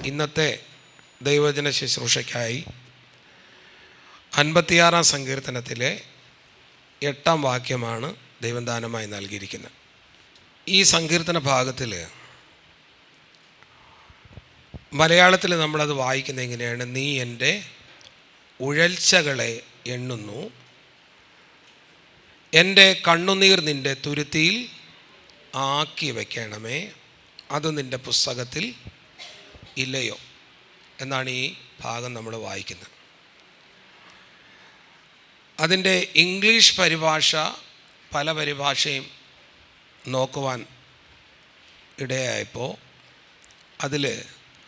ഇന്നത്തെ ദൈവവചന ശുശ്രൂഷയ്ക്കായി 56-ാം സങ്കീർത്തനത്തിലെ 8-ാം വാക്യമാണ് ദൈവം ദാനമായി നൽകിയിരിക്കുന്നത്. ഈ സങ്കീർത്തന ഭാഗത്തിൽ മലയാളത്തിൽ നമ്മളത് വായിക്കുന്നത് എങ്ങനെയാണ്? നീ എൻ്റെ ഉഴൽച്ചകളെ എണ്ണുന്നു, എൻ്റെ കണ്ണുനീർ നിൻ്റെ തുരുത്തിയിൽ ആക്കി വയ്ക്കണമേ, അത് നിൻ്റെ പുസ്തകത്തിൽ ഇല്ലയോ എന്നാണ് ഈ ഭാഗം നമ്മൾ വായിക്കുന്നത്. അതിൻ്റെ ഇംഗ്ലീഷ് പരിഭാഷ പല പരിഭാഷയും നോക്കുവാൻ ഇടയായപ്പോൾ അതിൽ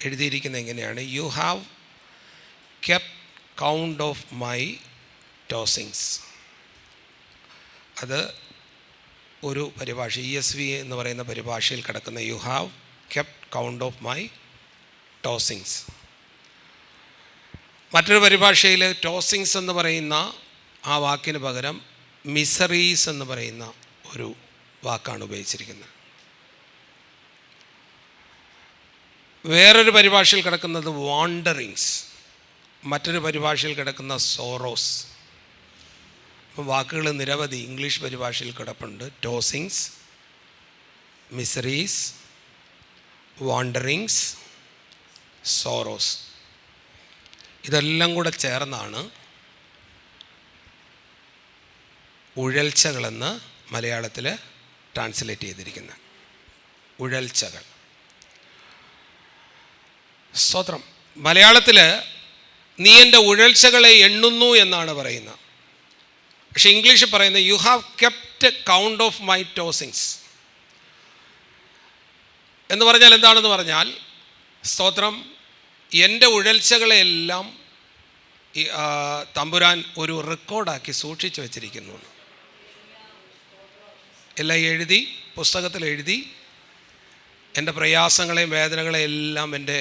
എഴുതിയിരിക്കുന്നത് എങ്ങനെയാണ്? You have kept count of my tossings. അത് ഒരു പരിഭാഷ ESV എന്ന് പറയുന്ന പരിഭാഷയിൽ കിടക്കുന്ന you have kept count of my tossings. മറ്റൊരു പരിഭാഷയിൽ ടോസിങ്സ് എന്ന് പറയുന്ന ആ വാക്കിന് പകരം മിസറീസ് എന്ന് പറയുന്ന ഒരു വാക്കാണ് ഉപയോഗിച്ചിരിക്കുന്നത്. വേറൊരു പരിഭാഷയിൽ കിടക്കുന്നത് വാണ്ടറിങ്സ്, മറ്റൊരു പരിഭാഷയിൽ കിടക്കുന്ന സോറോസ്. വാക്കുകൾ നിരവധി ഇംഗ്ലീഷ് പരിഭാഷയിൽ കിടപ്പുണ്ട്. ടോസിങ്സ്, മിസറീസ്, വാണ്ടറിങ്സ്, സോറോസ്. ഇതെല്ലാം കൂടെ ചേർന്നാണ് ഉഴൽച്ചകളെന്ന് മലയാളത്തിൽ ട്രാൻസ്ലേറ്റ് ചെയ്തിരിക്കുന്നത്. ഉഴൽച്ചകൾ. സ്തോത്രം. മലയാളത്തിൽ നീ എൻ്റെ ഉഴൽച്ചകളെ എണ്ണുന്നു എന്നാണ് പറയുന്നത്. പക്ഷേ ഇംഗ്ലീഷിൽ പറയുന്നത് you have kept count of my tossings എന്ന് പറഞ്ഞാൽ എന്താണെന്ന് പറഞ്ഞാൽ, സ്തോത്രം, എൻ്റെ ഉഴൽച്ചകളെല്ലാം തമ്പുരാൻ ഒരു റെക്കോർഡാക്കി സൂക്ഷിച്ചു വച്ചിരിക്കുന്നു. എല്ലാം എഴുതി, പുസ്തകത്തിൽ എഴുതി, എൻ്റെ പ്രയാസങ്ങളെയും വേദനകളെയും എല്ലാം എൻ്റെ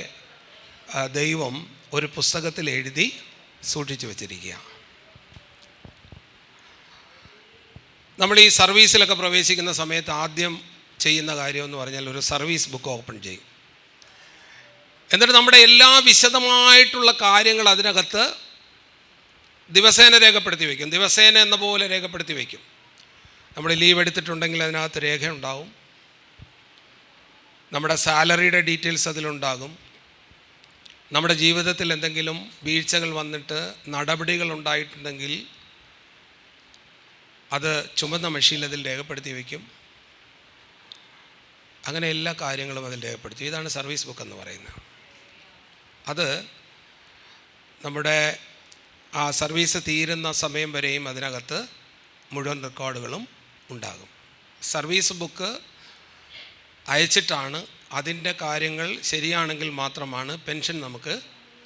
ദൈവം ഒരു പുസ്തകത്തിൽ എഴുതി സൂക്ഷിച്ചു വച്ചിരിക്കുക. നമ്മൾ ഈ സർവീസിലൊക്കെ പ്രവേശിക്കുന്ന സമയത്ത് ആദ്യം ചെയ്യുന്ന കാര്യമെന്ന് പറഞ്ഞാൽ ഒരു സർവീസ് ബുക്ക് ഓപ്പൺ ചെയ്യും. എന്നിട്ട് നമ്മുടെ എല്ലാ വിശദമായിട്ടുള്ള കാര്യങ്ങൾ അതിനകത്ത് ദിവസേന രേഖപ്പെടുത്തി വയ്ക്കും. ദിവസേന എന്ന പോലെ രേഖപ്പെടുത്തി വയ്ക്കും. നമ്മൾ ലീവ് എടുത്തിട്ടുണ്ടെങ്കിൽ അതിനകത്ത് രേഖയുണ്ടാവും. നമ്മുടെ സാലറിയുടെ ഡീറ്റെയിൽസ് അതിലുണ്ടാകും. നമ്മുടെ ജീവിതത്തിൽ എന്തെങ്കിലും വീഴ്ചകൾ വന്നിട്ട് നടപടികൾ ഉണ്ടായിട്ടുണ്ടെങ്കിൽ അത് ചുമന്ന മഷിയിൽ അതിൽ രേഖപ്പെടുത്തി വയ്ക്കും. അങ്ങനെ എല്ലാ കാര്യങ്ങളും അതിൽ രേഖപ്പെടുത്തി. ഇതാണ് സർവീസ് ബുക്ക് എന്ന് പറയുന്നത്. അത് നമ്മുടെ ആ സർവീസ് തീരുന്ന സമയം വരെയും അതിനകത്ത് മുഴുവൻ റെക്കോർഡുകളും ഉണ്ടാകും. സർവീസ് ബുക്ക് അയച്ചിട്ടാണ് അതിൻ്റെ കാര്യങ്ങൾ ശരിയാണെങ്കിൽ മാത്രമാണ് പെൻഷൻ നമുക്ക്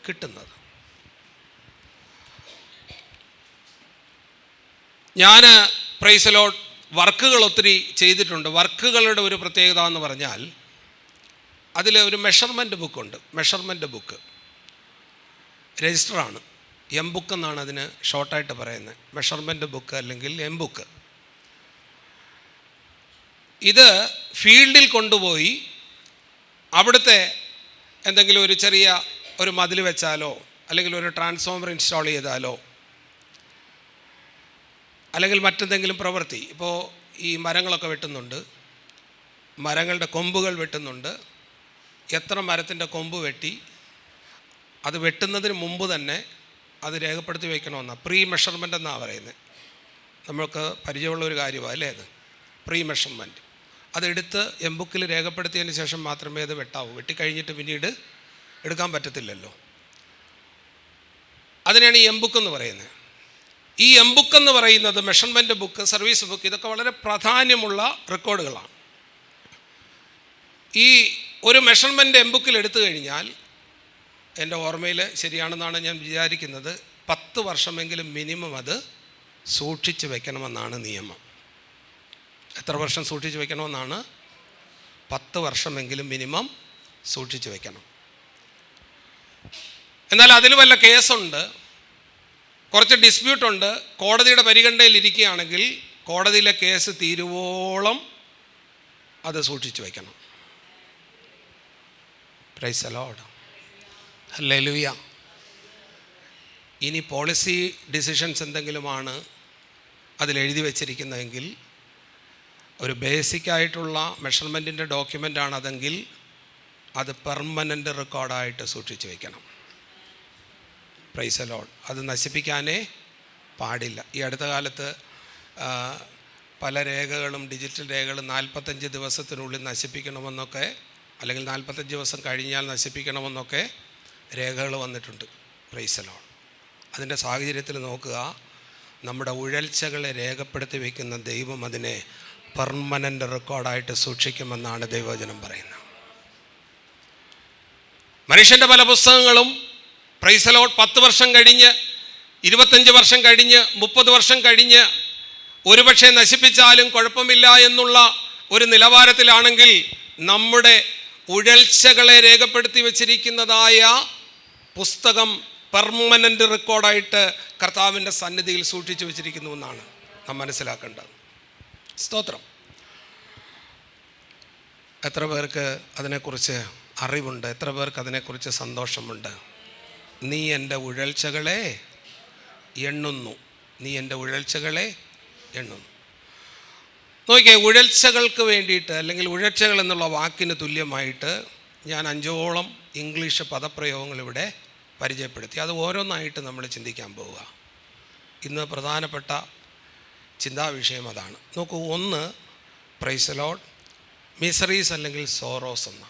കിട്ടുന്നത്. ഞാൻ പ്രൈസ് ലോർഡ് വർക്കുകൾ ഒത്തിരി ചെയ്തിട്ടുണ്ട്. വർക്കുകളുടെ ഒരു പ്രത്യേകത എന്ന് പറഞ്ഞാൽ അതിൽ ഒരു മെഷർമെൻറ്റ് ബുക്കുണ്ട്. മെഷർമെൻറ്റ് ബുക്ക് രജിസ്റ്ററാണ്. ബുക്ക് എന്നാണ് അതിന് ഷോർട്ടായിട്ട് പറയുന്നത്. മെഷർമെൻറ്റ് ബുക്ക് അല്ലെങ്കിൽ ബുക്ക്. ഇത് ഫീൽഡിൽ കൊണ്ടുപോയി അവിടുത്തെ എന്തെങ്കിലും ഒരു ചെറിയ ഒരു മതിൽ വെച്ചാലോ അല്ലെങ്കിൽ ഒരു ട്രാൻസ്ഫോമർ ഇൻസ്റ്റാൾ ചെയ്താലോ അല്ലെങ്കിൽ മറ്റെന്തെങ്കിലും പ്രവൃത്തി, ഇപ്പോൾ ഈ മരങ്ങളൊക്കെ വെട്ടുന്നുണ്ട്, മരങ്ങളുടെ കൊമ്പുകൾ വെട്ടുന്നുണ്ട്, എത്ര മരത്തിൻ്റെ കൊമ്പ് വെട്ടി, അത് വെട്ടുന്നതിന് മുമ്പ് തന്നെ അത് രേഖപ്പെടുത്തി വയ്ക്കണമെന്നാണ് പ്രീ മെഷർമെൻ്റ് എന്നാണ് പറയുന്നത്. നമ്മൾക്ക് പരിചയമുള്ള ഒരു കാര്യമാണ് അല്ലേ അത്, പ്രീ മെഷർമെൻറ്റ്. അതെടുത്ത് ബുക്കിൽ രേഖപ്പെടുത്തിയതിന് ശേഷം മാത്രമേ അത് വെട്ടാവൂ. വെട്ടിക്കഴിഞ്ഞിട്ട് പിന്നീട് എടുക്കാൻ പറ്റത്തില്ലല്ലോ. അതിനാണ് ഈ ബുക്ക് എന്ന് പറയുന്നത്. ഈ ബുക്ക് എന്ന് പറയുന്നത് മെഷർമെൻറ്റ് ബുക്ക്, സർവീസ് ബുക്ക്, ഇതൊക്കെ വളരെ പ്രാധാന്യമുള്ള റെക്കോർഡുകളാണ്. ഈ ഒരു മെഷർമെൻറ്റ് ബുക്കിൽ എടുത്തു കഴിഞ്ഞാൽ, എൻ്റെ ഓർമ്മയിൽ ശരിയാണെന്നാണ് ഞാൻ വിചാരിക്കുന്നത്, 10 വർഷമെങ്കിലും മിനിമം അത് സൂക്ഷിച്ച് വയ്ക്കണമെന്നാണ് നിയമം. എത്ര വർഷം സൂക്ഷിച്ച് വയ്ക്കണമെന്നാണ്? 10 വർഷമെങ്കിലും മിനിമം സൂക്ഷിച്ച് വയ്ക്കണം. എന്നാൽ അതിൽ വല്ല കേസുണ്ട്, കുറച്ച് ഡിസ്പ്യൂട്ടുണ്ട്, കോടതിയുടെ പരിഗണനയിൽ ഇരിക്കുകയാണെങ്കിൽ കോടതിയിലെ കേസ് തീരുവോളം അത് സൂക്ഷിച്ചു വയ്ക്കണം. Price the lord. ഹല്ലേലൂയ. ഇനി പോളിസി ഡിസിഷൻസ് എന്തെങ്കിലുമാണ് അതിലെഴുതി വച്ചിരിക്കുന്നതെങ്കിൽ, ഒരു ബേസിക്കായിട്ടുള്ള മെഷർമെൻറ്റിൻ്റെ ഡോക്യുമെൻ്റാണ് അതെങ്കിൽ അത് പെർമനൻ്റ് റെക്കോർഡായിട്ട് സൂക്ഷിച്ച് വയ്ക്കണം. Price the Lord. അത് നശിപ്പിക്കാനേ പാടില്ല. ഈ അടുത്ത കാലത്ത് പല രേഖകളും, ഡിജിറ്റൽ രേഖകളും 45 ദിവസത്തിനുള്ളിൽ നശിപ്പിക്കണമെന്നൊക്കെ, അല്ലെങ്കിൽ 45 ദിവസം കഴിഞ്ഞാൽ നശിപ്പിക്കണമെന്നൊക്കെ രേഖകൾ വന്നിട്ടുണ്ട്. Price the Lord. അതിൻ്റെ സാഹചര്യത്തിൽ നോക്കുക, നമ്മുടെ ഉഴൽച്ചകളെ രേഖപ്പെടുത്തി വയ്ക്കുന്ന ദൈവം അതിനെ പെർമനൻ്റ് റെക്കോർഡായിട്ട് സൂക്ഷിക്കുമെന്നാണ് ദൈവവചനം പറയുന്നത്. മനുഷ്യൻ്റെ പല പുസ്തകങ്ങളും പ്രൈസ് ദി ലോർഡ് 10 വർഷം കഴിഞ്ഞ്, 25 വർഷം കഴിഞ്ഞ്, 30 വർഷം കഴിഞ്ഞ് ഒരുപക്ഷെ നശിപ്പിച്ചാലും കുഴപ്പമില്ല എന്നുള്ള ഒരു നിലവാരത്തിലാണെങ്കിൽ, നമ്മുടെ ഉഴൽച്ചകളെ രേഖപ്പെടുത്തി വച്ചിരിക്കുന്നതായ പുസ്തകം പെർമനൻ്റ് റെക്കോർഡായിട്ട് കർത്താവിൻ്റെ സന്നിധിയിൽ സൂക്ഷിച്ചു വച്ചിരിക്കുന്നു എന്നാണ് നാം മനസ്സിലാക്കേണ്ടത്. സ്തോത്രം. എത്ര പേർക്ക് അതിനെക്കുറിച്ച് അറിവുണ്ട്? എത്ര പേർക്ക് അതിനെക്കുറിച്ച് സന്തോഷമുണ്ട്? നീ എൻ്റെ ഉഴൽച്ചകളെ എണ്ണുന്നു, നീ എൻ്റെ ഉഴൽച്ചകളെ എണ്ണുന്നു. നോക്കിയേ, ഉഴൽച്ചകൾക്ക് വേണ്ടിയിട്ട്, അല്ലെങ്കിൽ ഉഴൽച്ചകൾ എന്നുള്ള വാക്കിന് തുല്യമായിട്ട് ഞാൻ 5ഓളം ഇംഗ്ലീഷ് പദപ്രയോഗങ്ങൾ ഇവിടെ പരിചയപ്പെടുത്തി. അത് ഓരോന്നായിട്ട് നമ്മൾ ചിന്തിക്കാൻ പോവുക. ഇന്ന് പ്രധാനപ്പെട്ട ചിന്താവിഷയം അതാണ്. നോക്കൂ, ഒന്ന് പ്രൈസ് ദി ലോർഡ്, മിസറീസ് അല്ലെങ്കിൽ സോറോസ് എന്ന.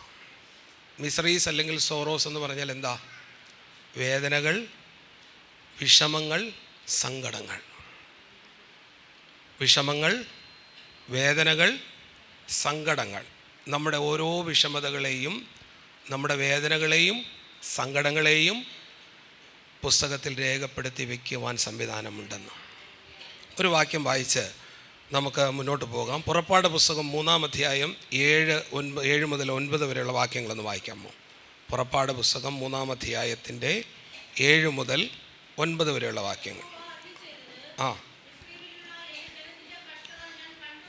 മിസറീസ് അല്ലെങ്കിൽ സോറോസ് എന്ന് പറഞ്ഞാൽ എന്താ? വേദനകൾ, വിഷമങ്ങൾ, സങ്കടങ്ങൾ. വിഷമങ്ങൾ, വേദനകൾ, സങ്കടങ്ങൾ. നമ്മുടെ ഓരോ വിഷമതകളെയും, നമ്മുടെ വേദനകളെയും സങ്കടങ്ങളെയും പുസ്തകത്തിൽ രേഖപ്പെടുത്തി വയ്ക്കുവാൻ സംവിധാനമുണ്ടെന്ന്. ഒരു വാക്യം വായിച്ച് നമുക്ക് മുന്നോട്ട് പോകാം. പുറപ്പാട് പുസ്തകം 3-ാം അധ്യായം 7 മുതൽ 9 വരെയുള്ള വാക്യങ്ങളൊന്ന് വായിക്കാമോ? പുറപ്പാട് പുസ്തകം 3-ാം അധ്യായത്തിൻ്റെ 7 മുതൽ 9 വരെയുള്ള വാക്യങ്ങൾ.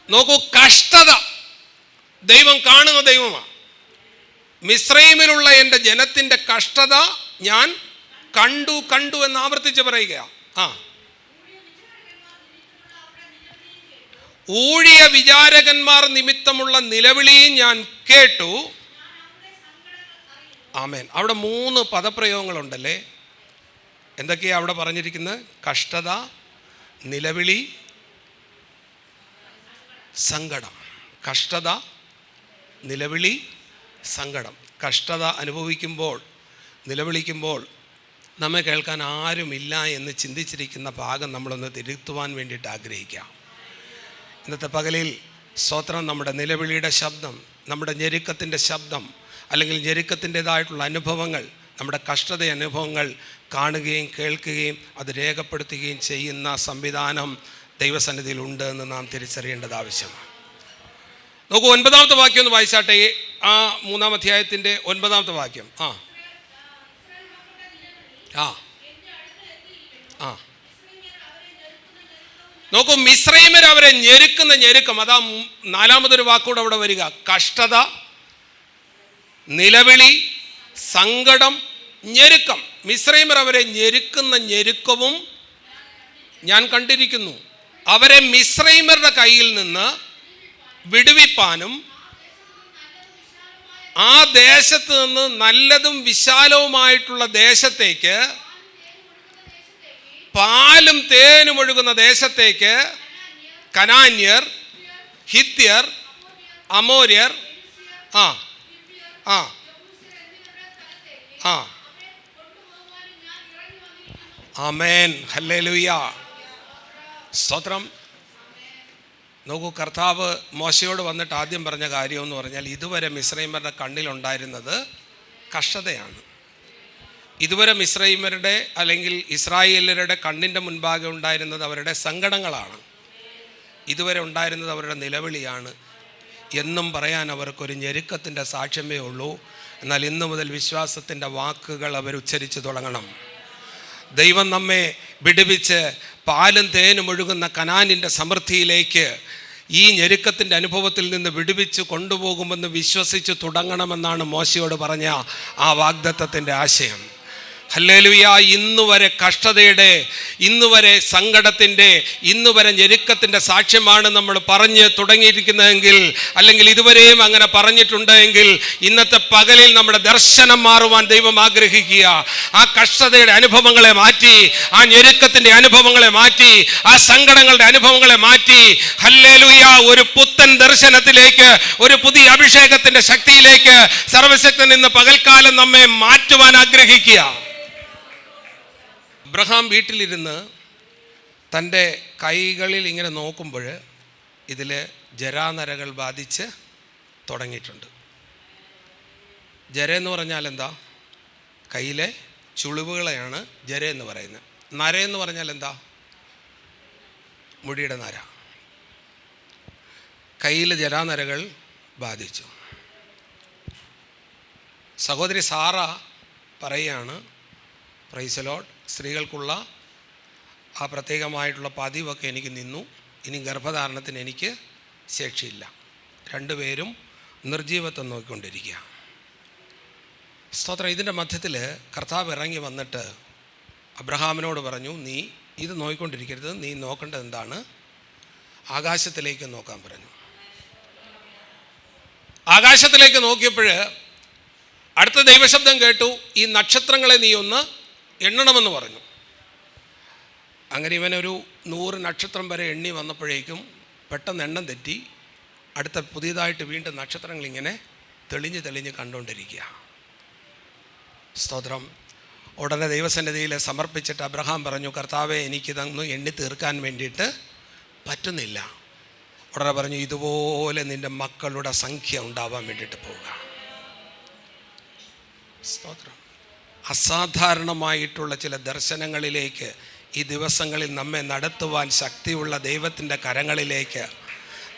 നോക്കൂ, കഷ്ടത ദൈവം കാണുന്ന ദൈവമാണ്. മിസ്രൈമിലുള്ള എൻ്റെ ജനത്തിൻ്റെ കഷ്ടത ഞാൻ കണ്ടു എന്ന് ആവർത്തിച്ച് പറയുകയാണ്. ഊഴിയ വിചാരകന്മാർ നിമിത്തമുള്ള നിലവിളിയും ഞാൻ കേട്ടു. ആമേൻ. അവിടെ 3 പദപ്രയോഗങ്ങളുണ്ടല്ലേ? എന്തൊക്കെയാണ് അവിടെ പറഞ്ഞിരിക്കുന്നത്? കഷ്ടത, നിലവിളി, സങ്കടം. കഷ്ടത, നിലവിളി, സങ്കടം. കഷ്ടത അനുഭവിക്കുമ്പോൾ, നിലവിളിക്കുമ്പോൾ നമ്മെ കേൾക്കാൻ ആരുമില്ല എന്ന് ചിന്തിച്ചിരിക്കുന്ന ഭാഗം നമ്മളൊന്ന് തിരുത്തുവാൻ വേണ്ടിയിട്ട് ആഗ്രഹിക്കാം. ഇന്നത്തെ പകലിൽ സ്തോത്രം, നമ്മുടെ നിലവിളിയുടെ ശബ്ദം, നമ്മുടെ ഞെരുക്കത്തിൻ്റെ ശബ്ദം, അല്ലെങ്കിൽ ഞെരുക്കത്തിൻ്റെതായിട്ടുള്ള അനുഭവങ്ങൾ, നമ്മുടെ കഷ്ടത അനുഭവങ്ങൾ കാണുകയും കേൾക്കുകയും അത് രേഖപ്പെടുത്തുകയും ചെയ്യുന്ന സംവിധാനം ദൈവസന്നിധിയിൽ ഉണ്ട് എന്ന് നാം തിരിച്ചറിയേണ്ടത് ആവശ്യമാണ്. നോക്കൂ, 9-ാമത്തെ വാക്യം ഒന്ന് വായിച്ചാട്ടെ. ആ 3-ാം അധ്യായത്തിൻ്റെ 9-ാമത്തെ വാക്യം. നോക്കൂ, മിസ്രൈമ്യർ അവരെ ഞെരുക്കുന്ന ഞെരുക്കം. അതാ 4-മതൊരു വാക്കൂടെ അവിടെ വരിക. കഷ്ടത, നിലവിളി, സങ്കടം, ഞെരുക്കം. മിസ്രൈമ്യർ അവരെ ഞെരുക്കുന്ന ഞെരുക്കവും ഞാൻ കണ്ടിരിക്കുന്നു. അവരെ മിസ്രൈമ്യരുടെ കയ്യിൽ നിന്ന് വിടുവിപ്പാനും ആ ദേശത്ത് നിന്ന് നല്ലതും വിശാലവുമായിട്ടുള്ള ദേശത്തേക്ക്, പാലും തേനും ഒഴുകുന്ന ദേശത്തേക്ക് കനാന്യർ, ഹിത്യർ, അമോര്യർ, ആമേൻ, ഹല്ലേലൂയ, സ്തോത്രം. നോക്കൂ, കർത്താവ് മോശയോട് വന്നിട്ട് ആദ്യം പറഞ്ഞ കാര്യം എന്ന് പറഞ്ഞാൽ, ഇതുവരെ മിസ്രൈമ്യരുടെ കണ്ണിലുണ്ടായിരുന്നത് കഷ്ടതയാണ്. ഇതുവരെ മിസ്രൈമ്യരുടെ അല്ലെങ്കിൽ ഇസ്രായേലരുടെ കണ്ണിൻ്റെ മുൻപാകെ ഉണ്ടായിരുന്നത് അവരുടെ സങ്കടങ്ങളാണ്. ഇതുവരെ ഉണ്ടായിരുന്നത് അവരുടെ നിലവിളിയാണ്. എന്നും പറയാൻ അവർക്കൊരു ഞെരുക്കത്തിൻ്റെ സാക്ഷ്യമേ ഉള്ളൂ. എന്നാൽ ഇന്നു മുതൽ വിശ്വാസത്തിൻ്റെ വാക്കുകൾ അവർ ഉച്ചരിച്ചു തുടങ്ങണം. ദൈവം നമ്മെ വിടുവിച്ച് പാലും തേനും ഒഴുകുന്ന കനാനിൻ്റെ സമൃദ്ധിയിലേക്ക് ഈ ഞെരുക്കത്തിൻ്റെ അനുഭവത്തിൽ നിന്ന് വിടുവിച്ച് കൊണ്ടുപോകുമെന്ന് വിശ്വസിച്ച് തുടങ്ങണമെന്നാണ് മോശയോട് പറഞ്ഞ ആ വാഗ്ദത്തത്തിൻ്റെ ആശയം. ഹല്ലേലൂയ. ഇന്നുവരെ കഷ്ടതയുടെ, ഇന്നുവരെ സങ്കടത്തിൻ്റെ, ഇന്നുവരെ ഞെരുക്കത്തിൻ്റെ സാക്ഷ്യമാണ് നമ്മൾ പറഞ്ഞ് തുടങ്ങിയിരിക്കുന്നതെങ്കിൽ, അല്ലെങ്കിൽ ഇതുവരെയും അങ്ങനെ പറഞ്ഞിട്ടുണ്ടെങ്കിൽ, ഇന്നത്തെ പകലിൽ നമ്മുടെ ദർശനം മാറുവാൻ ദൈവം ആഗ്രഹിക്കുക. ആ കഷ്ടതയുടെ അനുഭവങ്ങളെ മാറ്റി, ആ ഞെരുക്കത്തിൻ്റെ അനുഭവങ്ങളെ മാറ്റി, ആ സങ്കടങ്ങളുടെ അനുഭവങ്ങളെ മാറ്റി, ഹല്ലേലൂയ, ഒരു പുത്തൻ ദർശനത്തിലേക്ക്, ഒരു പുതിയ അഭിഷേകത്തിൻ്റെ ശക്തിയിലേക്ക് സർവശക്തൻ ഇന്ന് പകൽക്കാലം നമ്മെ മാറ്റുവാൻ ആഗ്രഹിക്കുക. അബ്രഹാം വീട്ടിലിരുന്ന് തൻ്റെ കൈകളിൽ ഇങ്ങനെ നോക്കുമ്പോൾ ഇതിൽ ജരാനരകൾ ബാധിച്ച് തുടങ്ങിയിട്ടുണ്ട്. ജര എന്ന് പറഞ്ഞാൽ എന്താ? കയ്യിലെ ചുളിവുകളെയാണ് ജര എന്ന് പറയുന്നത്. നര എന്ന് പറഞ്ഞാൽ എന്താ? മുടിയുടെ നര. കയ്യിൽ ജരാനരകൾ ബാധിച്ചു. സഹോദരി സാറ പറയുകയാണ്, പ്രൈസ് ദി ലോർഡ്, സ്ത്രീകൾക്കുള്ള ആ പ്രത്യേകമായിട്ടുള്ള പതിവൊക്കെ എനിക്ക് നിന്നു, ഇനി ഗർഭധാരണത്തിന് എനിക്ക് ശേഷിയില്ല. രണ്ടുപേരും നിർജീവത്വം നോക്കിക്കൊണ്ടിരിക്കുക. സ്തോത്രം. ഇതിൻ്റെ മധ്യത്തിൽ കർത്താവ് ഇറങ്ങി വന്നിട്ട് അബ്രഹാമിനോട് പറഞ്ഞു, നീ ഇത് നോക്കിക്കൊണ്ടിരിക്കരുത്, നീ നോക്കേണ്ടത് എന്താണ്? ആകാശത്തിലേക്ക് നോക്കാൻ പറഞ്ഞു. ആകാശത്തിലേക്ക് നോക്കിയപ്പോൾ അടുത്ത ദൈവശബ്ദം കേട്ടു, ഈ നക്ഷത്രങ്ങളെ നീ ഒന്ന് എണ്ണണമെന്ന് പറഞ്ഞു. അങ്ങനെ ഇവനൊരു 100 നക്ഷത്രം വരെ എണ്ണി വന്നപ്പോഴേക്കും പെട്ടെന്ന് എണ്ണം തെറ്റി. അടുത്ത പുതിയതായിട്ട് വീണ്ടും നക്ഷത്രങ്ങളിങ്ങനെ തെളിഞ്ഞ് തെളിഞ്ഞ് കണ്ടുകൊണ്ടിരിക്കുക. സ്തോത്രം. ഉടനെ ദൈവസന്നിധിയിൽ സമർപ്പിച്ചിട്ട് അബ്രഹാം പറഞ്ഞു, കർത്താവെ, എനിക്കിതൊന്നും എണ്ണി തീർക്കാൻ വേണ്ടിയിട്ട് പറ്റുന്നില്ല. ഉടനെ പറഞ്ഞു, ഇതുപോലെ നിൻ്റെ മക്കളുടെ സംഖ്യ ഉണ്ടാവാൻ വേണ്ടിയിട്ട് പോവുക. സ്തോത്രം. അസാധാരണമായിട്ടുള്ള ചില ദർശനങ്ങളിലേക്ക് ഈ ദിവസങ്ങളിൽ നമ്മെ നടത്തുവാൻ ശക്തിയുള്ള ദൈവത്തിൻ്റെ കരങ്ങളിലേക്ക്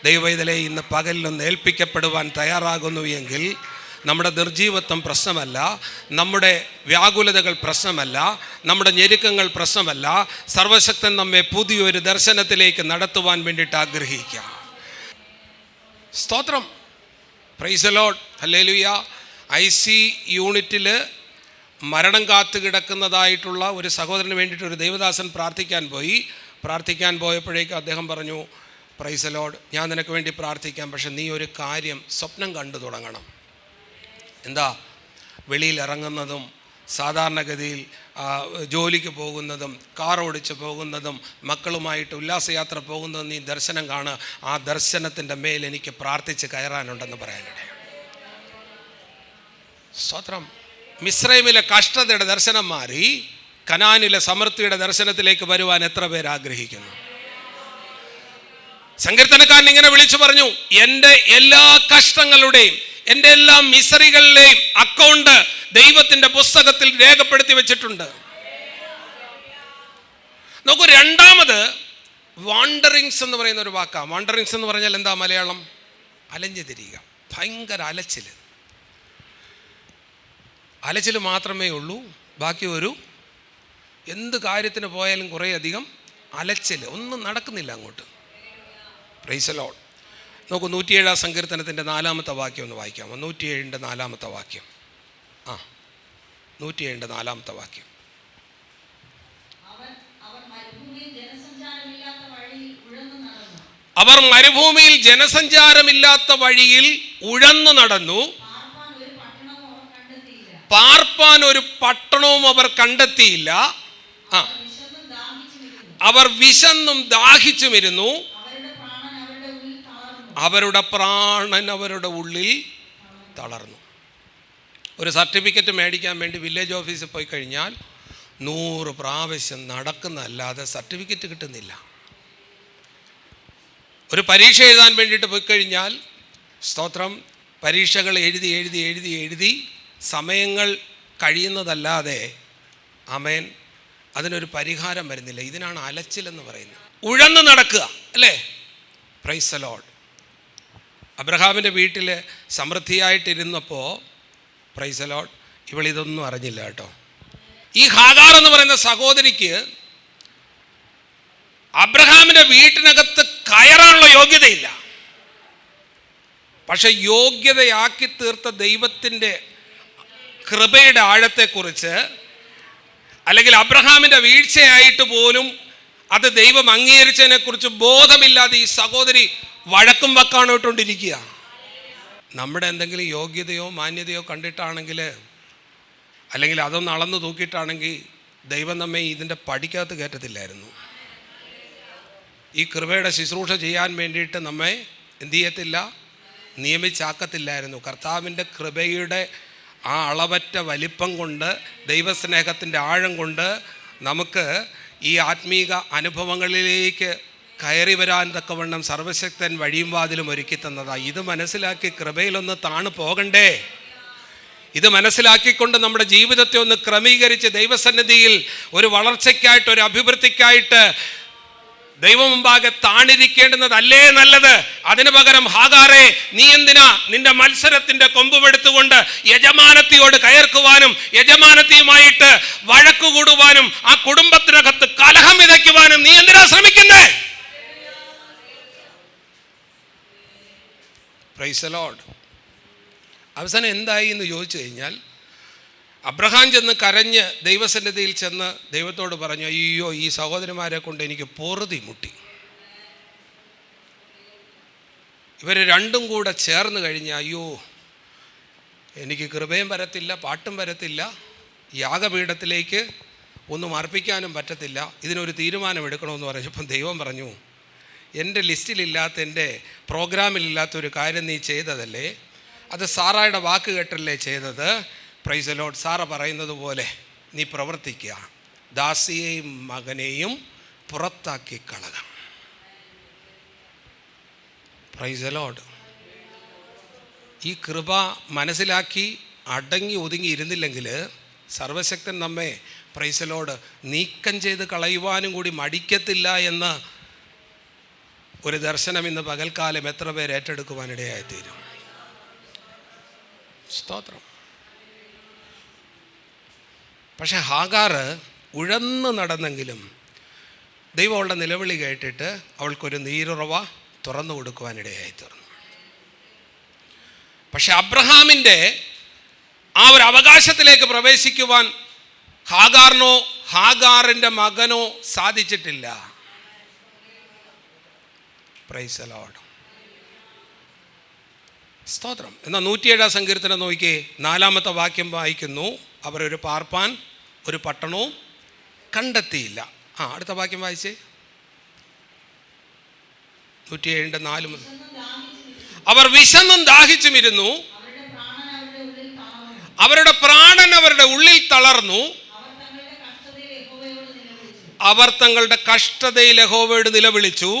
ദൈവവേദനയെ ഇന്ന് പകലിലൊന്ന് ഏൽപ്പിക്കപ്പെടുവാൻ തയ്യാറാകുന്നു എങ്കിൽ നമ്മുടെ നിർജീവത്വം പ്രശ്നമല്ല, നമ്മുടെ വ്യാകുലതകൾ പ്രശ്നമല്ല, നമ്മുടെ ഞെരുക്കങ്ങൾ പ്രശ്നമല്ല. സർവശക്തൻ നമ്മെ പുതിയൊരു ദർശനത്തിലേക്ക് നടത്തുവാൻ വേണ്ടിയിട്ട് ആഗ്രഹിക്കുക. സ്തോത്രം. Price the lord. Hallelujah. IC യൂണിറ്റിൽ മരണം കാത്തു കിടക്കുന്നതായിട്ടുള്ള ഒരു സഹോദരന് വേണ്ടിയിട്ട് ഒരു ദൈവദാസൻ പ്രാർത്ഥിക്കാൻ പോയപ്പോഴേക്കും അദ്ദേഹം പറഞ്ഞു, പ്രൈസ് ദി ലോർഡ്, ഞാൻ നിനക്ക് വേണ്ടി പ്രാർത്ഥിക്കാം, പക്ഷെ നീ ഒരു കാര്യം സ്വപ്നം കണ്ടു തുടങ്ങണം. എന്താ? വെളിയിൽ ഇറങ്ങുന്നതും സാധാരണഗതിയിൽ ജോലിക്ക് പോകുന്നതും കാർ ഓടിച്ച് പോകുന്നതും മക്കളുമായിട്ട് ഉല്ലാസയാത്ര പോകുന്നതും നീ ദർശനം കാണുക. ആ ദർശനത്തിൻ്റെ മേൽ എനിക്ക് പ്രാർത്ഥിച്ച് കയറാനുണ്ടെന്ന് പറയാനിടയാണ്. സ്തോത്രം. മിസ്രൈമിലെ കഷ്ടതയുടെ ദർശനം മാറി കനാനിലെ സമൃദ്ധിയുടെ ദർശനത്തിലേക്ക് വരുവാൻ എത്ര പേർ ആഗ്രഹിക്കുന്നു? സങ്കീർത്തനക്കാരൻ ഇങ്ങനെ വിളിച്ചു പറഞ്ഞു, എൻ്റെ എല്ലാ കഷ്ടങ്ങളുടെയും എൻ്റെ എല്ലാ മിസറികളുടെയും അക്കൗണ്ട് ദൈവത്തിൻ്റെ പുസ്തകത്തിൽ രേഖപ്പെടുത്തി വെച്ചിട്ടുണ്ട്. നോക്കൂ, രണ്ടാമത് വാണ്ടറിങ്സ് എന്ന് പറയുന്ന ഒരു വാക്കാണ്. വാണ്ടറിങ്സ് എന്ന് പറഞ്ഞാൽ എന്താ മലയാളം? അലഞ്ഞു തിരിയുക. ഭയങ്കര അലച്ചിൽ മാത്രമേ ഉള്ളൂ. ബാക്കി എന്ത് കാര്യത്തിന് പോയാലും കുറേയധികം അലച്ചിൽ, ഒന്നും നടക്കുന്നില്ല അങ്ങോട്ട്. Price the Lord. നോക്കൂ, 107 സങ്കീർത്തനത്തിൻ്റെ 4-ാമത്തെ വാക്യം ഒന്ന് വായിക്കാമോ? 107 4-ാമത്തെ വാക്യം. 107 4-ാമത്തെ വാക്യം. അവർ മരുഭൂമിയിൽ ജനസഞ്ചാരമില്ലാത്ത വഴിയിൽ ഉഴന്നു നടന്നു, പാർപ്പാൻ ഒരു പട്ടണവും അവർ കണ്ടെത്തിയില്ല. അവർ വിശന്നും ദാഹിച്ചുമിരുന്നു, അവരുടെ പ്രാണൻ അവരുടെ ഉള്ളിൽ തളർന്നു. ഒരു സർട്ടിഫിക്കറ്റ് മേടിക്കാൻ വേണ്ടി വില്ലേജ് ഓഫീസിൽ പോയി കഴിഞ്ഞാൽ 100 പ്രാവശ്യം നടക്കുന്നതല്ലാതെ സർട്ടിഫിക്കറ്റ് കിട്ടുന്നില്ല. ഒരു പരീക്ഷ എഴുതാൻ വേണ്ടിയിട്ട് പോയി കഴിഞ്ഞാൽ, സ്തോത്രം, പരീക്ഷകൾ എഴുതി സമയങ്ങൾ കഴിയുന്നതല്ലാതെ ആമേൻ അതിനൊരു പരിഹാരം വരുന്നില്ല. ഇതിനാണ് അലച്ചിലെന്ന് പറയുന്നത്. ഉഴന്നു നടക്കുക അല്ലേ? Price the Lord. അബ്രഹാമിൻ്റെ വീട്ടിൽ സമൃദ്ധിയായിട്ടിരുന്നപ്പോൾ പ്രൈസ് ദി ലോർഡ് ഇവളിതൊന്നും അറിഞ്ഞില്ല കേട്ടോ. ഈ ഹാഗാർ എന്ന് പറയുന്ന സഹോദരിക്ക് അബ്രഹാമിൻ്റെ വീട്ടിനകത്ത് കയറാനുള്ള യോഗ്യതയില്ല. പക്ഷെ യോഗ്യതയാക്കി തീർത്ത ദൈവത്തിൻ്റെ കൃപയുടെ ആഴത്തെക്കുറിച്ച് അല്ലെങ്കിൽ അബ്രഹാമിൻ്റെ വീഴ്ചയായിട്ട് പോലും അത് ദൈവം അംഗീകരിച്ചതിനെ കുറിച്ച് ബോധമില്ലാതെ ഈ സഹോദരി വഴക്കും വക്കാണോട്ടുകൊണ്ടിരിക്കുക. നമ്മുടെ എന്തെങ്കിലും യോഗ്യതയോ മാന്യതയോ കണ്ടിട്ടാണെങ്കിൽ, അല്ലെങ്കിൽ അതൊന്ന് അളന്നു തൂക്കിയിട്ടാണെങ്കിൽ ദൈവം നമ്മെ ഇതിൻ്റെ പടിക്കകത്ത് കയറ്റത്തില്ലായിരുന്നു. ഈ കൃപയുടെ ശുശ്രൂഷ ചെയ്യാൻ വേണ്ടിയിട്ട് നമ്മെ എന്തു ചെയ്യത്തില്ല, നിയമിച്ചാക്കത്തില്ലായിരുന്നു. കർത്താവിൻ്റെ കൃപയുടെ ആ അളവറ്റ വലിപ്പം കൊണ്ട്, ദൈവസ്നേഹത്തിൻ്റെ ആഴം കൊണ്ട് നമുക്ക് ഈ ആത്മീക അനുഭവങ്ങളിലേക്ക് കയറി വരാൻ തക്കവണ്ണം സർവശക്തൻ വഴിയും വാതിലും ഒരുക്കി തന്നതാണ്. ഇത് മനസ്സിലാക്കി കൃപയിലൊന്ന് താണു പോകണ്ടേ? ഇത് മനസ്സിലാക്കിക്കൊണ്ട് നമ്മുടെ ജീവിതത്തെ ഒന്ന് ക്രമീകരിച്ച് ദൈവസന്നിധിയിൽ ഒരു വളർച്ചയ്ക്കായിട്ട്, ഒരു അഭിവൃദ്ധിക്കായിട്ട് ദൈവം മുമ്പാകെ താണിരിക്കേണ്ടുന്നതല്ലേ നല്ലത്? അതിനു പകരം ഹാഗാറേ, നീ എന്തിനാ നിന്റെ മത്സരത്തിന്റെ കൊമ്പുമെടുത്തുകൊണ്ട് യജമാനത്തിയോട് കയർക്കുവാനും യജമാനത്തിയുമായിട്ട് വഴക്കുകൂടുവാനും ആ കുടുംബത്തിനകത്ത് കലഹം വിതയ്ക്കുവാനും നീ എന്തിനാ ശ്രമിക്കുന്നേ? Price the Lord. അവസാനം എന്തായി എന്ന് ചോദിച്ചു കഴിഞ്ഞാൽ, അബ്രഹാം ചെന്ന് കരഞ്ഞ് ദൈവസന്നിധിയിൽ ചെന്ന് ദൈവത്തോട് പറഞ്ഞു, അയ്യോ, ഈ സഹോദരന്മാരെ കൊണ്ട് എനിക്ക് പൊറുതി മുട്ടി. ഇവർ രണ്ടും കൂടെ ചേർന്ന് കഴിഞ്ഞാൽ അയ്യോ, എനിക്ക് കൃപയും വരത്തില്ല, പാട്ടും വരത്തില്ല, യാഗപീഠത്തിലേക്ക് ഒന്നും അർപ്പിക്കാനും പറ്റത്തില്ല. ഇതിനൊരു തീരുമാനമെടുക്കണമെന്ന് പറഞ്ഞപ്പം ദൈവം പറഞ്ഞു, എൻ്റെ ലിസ്റ്റിലില്ലാത്ത, എൻ്റെ പ്രോഗ്രാമിലില്ലാത്തൊരു കാര്യം നീ ചെയ്തതല്ലേ, അത് സാറായുടെ വാക്ക് കേട്ടല്ലേ ചെയ്തത്. Price the Lord. സാറ പറയുന്നത് പോലെ നീ പ്രവർത്തിക്കുക, ദാസിയെയും മകനെയും പുറത്താക്കി കളക. Price the Lord. ഈ കൃപ മനസ്സിലാക്കി അടങ്ങി ഒതുങ്ങി ഇരുന്നില്ലെങ്കിൽ സർവശക്തൻ നമ്മെ, പ്രൈസ് ദി ലോർഡ്, നീക്കം ചെയ്ത് കളയുവാനും കൂടി മടിക്കത്തില്ല എന്ന് ഒരു ദർശനം ഇന്ന് പകൽക്കാലം എത്ര പേര് ഏറ്റെടുക്കുവാനിടയായിത്തീരും. സ്തോത്രം. പക്ഷെ ഹാഗാർ ഉഴന്നു നടന്നെങ്കിലും ദൈവം അവളുടെ നിലവിളി കേട്ടിട്ട് അവൾക്കൊരു നീരുറവ തുറന്നു കൊടുക്കുവാനിടയായി തീർന്നു. പക്ഷെ അബ്രഹാമിൻ്റെ ആ ഒരു അവകാശത്തിലേക്ക് പ്രവേശിക്കുവാൻ ഹാഗാറിനോ ഹാഗാറിൻ്റെ മകനോ സാധിച്ചിട്ടില്ല. Price the Lord. സ്തോത്രം. എന്നാൽ 107 സങ്കീർത്തനം നോക്കിയേ, 4-ാമത്തെ വാക്യം വായിക്കുന്നു, അവരൊരു പാർപ്പാൻ ഒരു പട്ടണവും കണ്ടെത്തിയില്ല. അടുത്ത വാക്യം വായിച്ചേ. 107:4. അവർ വിശന്നും ദാഹിച്ചും ഇരുന്നു, അവരുടെ പ്രാണൻ അവരുടെ ഉള്ളിൽ തളർന്നു, അവർ തങ്ങളുടെ കഷ്ടതയിൽ യഹോവയോട് നിലവിളിച്ചു,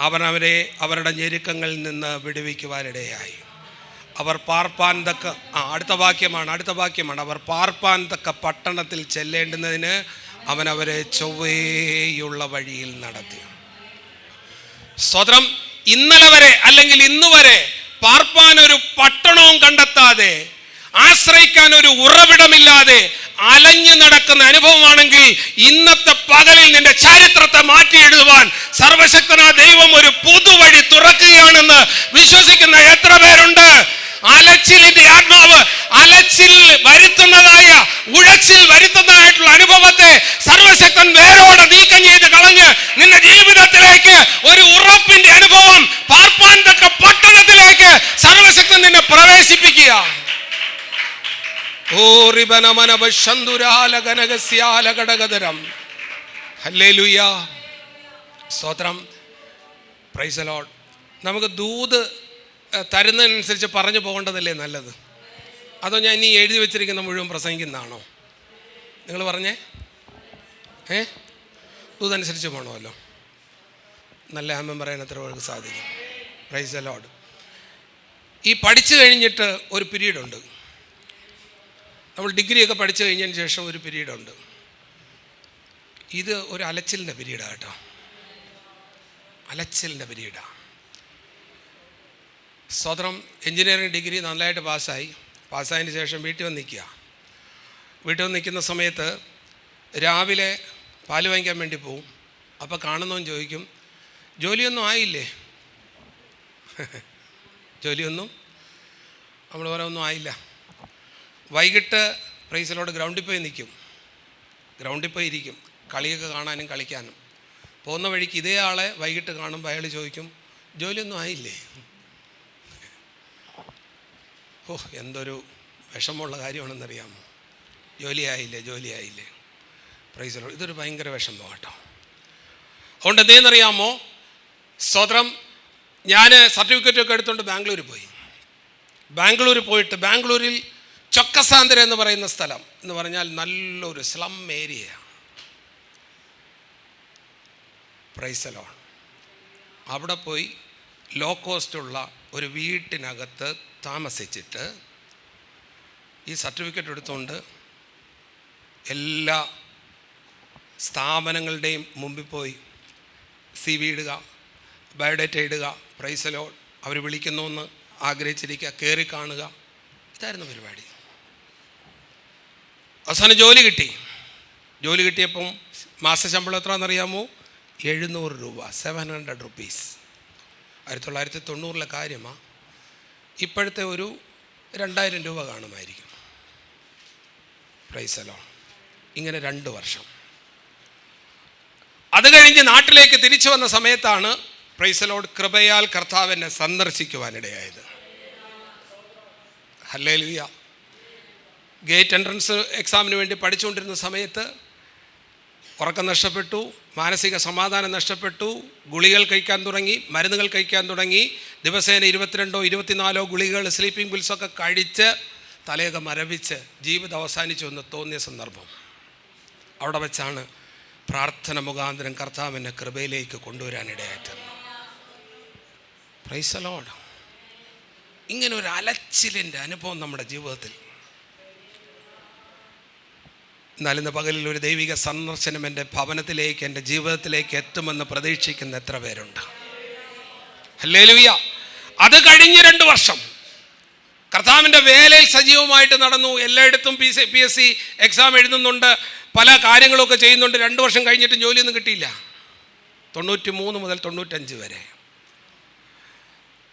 അവൻ അവരെ അവരുടെ ഞെരുക്കങ്ങളിൽ നിന്ന് വിടുവിക്കുവാനിടയായി. അവർ പാർപ്പാൻ തക്ക അടുത്ത വാക്യമാണ് അവർ പാർപ്പാൻ തക്ക പട്ടണത്തിൽ ചെല്ലേണ്ടുന്നതിന് അവൻ അവരെ ചൊവ്വേയുള്ള വഴിയിൽ നടത്തി. സ്വതന്ത്രം. ഇന്നലെ വരെ അല്ലെങ്കിൽ ഇന്നുവരെ പാർപ്പാൻ ഒരു പട്ടണവും കണ്ടെത്താതെ, ആശ്രയിക്കാൻ ഒരു ഉറവിടമില്ലാതെ അലഞ്ഞു നടക്കുന്ന അനുഭവമാണെങ്കിൽ ഇന്നത്തെ പകലിൽ നിന്റെ ചരിത്രത്തെ മാറ്റി എഴുതുവാൻ സർവശക്തനായ ദൈവം ഒരു പുതുവഴി തുറക്കുകയാണെന്ന് വിശ്വസിക്കുന്ന എത്ര പേരുണ്ട്? അലച്ചിലിന്റെ ആത്മാവ്, അലച്ചിൽ വരുത്തുന്നതായ, ഉഴച്ചിൽ വരുത്തുന്നതായിട്ടുള്ള അനുഭവത്തെ സർവശക്തൻ വേരോടെ നീക്കം ചെയ്ത് കളഞ്ഞ് നിന്റെ ജീവിതത്തിലേക്ക് ഒരു ഉറപ്പിന്റെ അനുഭവം, പാർപ്പാൻ തക്ക പട്ടണത്തിലേക്ക് സർവശക്തൻ നിന്നെ പ്രവേശിപ്പിക്കുക. സ്തോത്രം. Price the Lord. നമുക്ക് ദൂത് തരുന്നതിനനുസരിച്ച് പറഞ്ഞു പോകേണ്ടതല്ലേ നല്ലത്? അതോ ഞാൻ ഇനി എഴുതി വെച്ചിരിക്കുന്ന മുഴുവൻ പ്രസംഗിക്കുന്നതാണോ? നിങ്ങൾ പറഞ്ഞേ. ദൂതനുസരിച്ച് പോകണമല്ലോ. നല്ല ആമേൻ പറയാൻ എത്ര പേർക്ക് സാധിക്കും? Price the Lord. ഈ പഠിച്ചു കഴിഞ്ഞിട്ട് ഒരു പീരീഡുണ്ട്. നമ്മൾ ഡിഗ്രിയൊക്കെ പഠിച്ചു കഴിഞ്ഞതിന് ശേഷം ഒരു പീരീഡുണ്ട്. ഇത് ഒരു അലച്ചിലിൻ്റെ പീരീഡാണ് കേട്ടോ. അലച്ചിലിൻ്റെ പീരീഡാണ്. സ്വതന്ത്രം. എൻജിനീയറിംഗ് ഡിഗ്രി നല്ലതായിട്ട് പാസ്സായതിന് ശേഷം വീട്ടിൽ വന്ന് നിൽക്കുന്ന സമയത്ത് രാവിലെ പാല് വാങ്ങിക്കാൻ വേണ്ടി പോവും. അപ്പോൾ കാണുന്നവൻ ചോദിക്കും, ജോലിയൊന്നും ആയില്ലേ? ജോലിയൊന്നും നമ്മൾ പറയാൻ ഒന്നും ആയില്ല. വൈകിട്ട് പ്രൈസിലോട് ഗ്രൗണ്ടിൽ പോയി നിൽക്കും, ഗ്രൗണ്ടിൽ പോയി ഇരിക്കും, കളിയൊക്കെ കാണാനും കളിക്കാനും. പോകുന്ന വഴിക്ക് ഇതേ ആളെ വൈകിട്ട് കാണുമ്പോൾ അയാൾ ചോദിക്കും, ജോലിയൊന്നും ആയില്ലേ? എന്തൊരു വിഷമമുള്ള കാര്യമാണെന്നറിയാമോ? ജോലിയായില്ലേ. പ്രൈസിലോട് ഇതൊരു ഭയങ്കര വിഷമം കേട്ടോ. അതുകൊണ്ട് എന്തേന്നറിയാമോ? സ്വതന്ത്രം ഞാൻ സർട്ടിഫിക്കറ്റൊക്കെ എടുത്തുകൊണ്ട് ബാംഗ്ലൂർ പോയിട്ട് ബാംഗ്ലൂരിൽ ചൊക്കസാന്തര എന്ന് പറയുന്ന സ്ഥലം എന്ന് പറഞ്ഞാൽ നല്ലൊരു സ്ലം ഏരിയ. പ്രൈസലോൺ അവിടെ പോയി ലോ കോസ്റ്റുള്ള ഒരു വീട്ടിനകത്ത് താമസിച്ചിട്ട് ഈ സർട്ടിഫിക്കറ്റ് എടുത്തുകൊണ്ട് എല്ലാ സ്ഥാപനങ്ങളുടെയും മുമ്പിൽ പോയി CV ഇടുക, ബയോഡേറ്റ ഇടുക, പ്രൈസലോൺ അവർ വിളിക്കുന്നു എന്ന് ആഗ്രഹിച്ചിരിക്കുക, കയറി കാണുക. ഇതായിരുന്നു പരിപാടി. അവസാനം ജോലി കിട്ടിയപ്പം മാസശമ്പളം എത്രയാണെന്നറിയാമോ? 700 രൂപ, 700 rupees. 1990 കാര്യമാണ്. ഇപ്പോഴത്തെ ഒരു 2000 രൂപ കാണുമായിരിക്കും. പ്രൈസലോൺ. ഇങ്ങനെ 2 വർഷം. അത് കഴിഞ്ഞ് നാട്ടിലേക്ക് തിരിച്ചു വന്ന സമയത്താണ് പ്രൈസലോഡ് കൃപയാൽ കർത്താവിനെ സന്ദർശിക്കുവാനിടയായത്. ഹല്ലേലൂയ. ഗേറ്റ് എൻട്രൻസ് എക്സാമിന് വേണ്ടി പഠിച്ചുകൊണ്ടിരുന്ന സമയത്ത് ഉറക്കം നഷ്ടപ്പെട്ടു, മാനസിക സമാധാനം നഷ്ടപ്പെട്ടു, ഗുളികൾ കഴിക്കാൻ തുടങ്ങി, മരുന്നുകൾ കഴിക്കാൻ തുടങ്ങി. ദിവസേന 22 or 24 ഗുളികൾ, സ്ലീപ്പിംഗ് പിൽസൊക്കെ കഴിച്ച് തലയൊക്കെ മരവിച്ച് ജീവിതം അവസാനിച്ചു എന്ന് തോന്നിയ സന്ദർഭം. അവിടെ വെച്ചാണ് പ്രാർത്ഥന മുഖാന്തരം കർത്താവിനെ കൃപയിലേക്ക് കൊണ്ടുവരാനിടയായിട്ട്. Praise the lord. ഇങ്ങനെ ഒരു അലച്ചിലിൻ്റെ അനുഭവം നമ്മുടെ ജീവിതത്തിൽ. എന്നാൽ ഇന്ന് പകലിൽ ഒരു ദൈവിക സന്ദർശനം എൻ്റെ ഭവനത്തിലേക്ക്, എൻ്റെ ജീവിതത്തിലേക്ക് എത്തുമെന്ന് പ്രതീക്ഷിക്കുന്ന എത്ര പേരുണ്ട്? ഹല്ലേലൂയ. അത് കഴിഞ്ഞ് 2 വർഷം കർത്താവിൻ്റെ വേലയിൽ സജീവമായിട്ട് നടന്നു. എല്ലായിടത്തും PSC എക്സാം എഴുതുന്നുണ്ട്, പല കാര്യങ്ങളൊക്കെ ചെയ്യുന്നുണ്ട്. 2 വർഷം കഴിഞ്ഞിട്ടും ജോലിയൊന്നും കിട്ടിയില്ല. 93 മുതൽ 95 വരെ.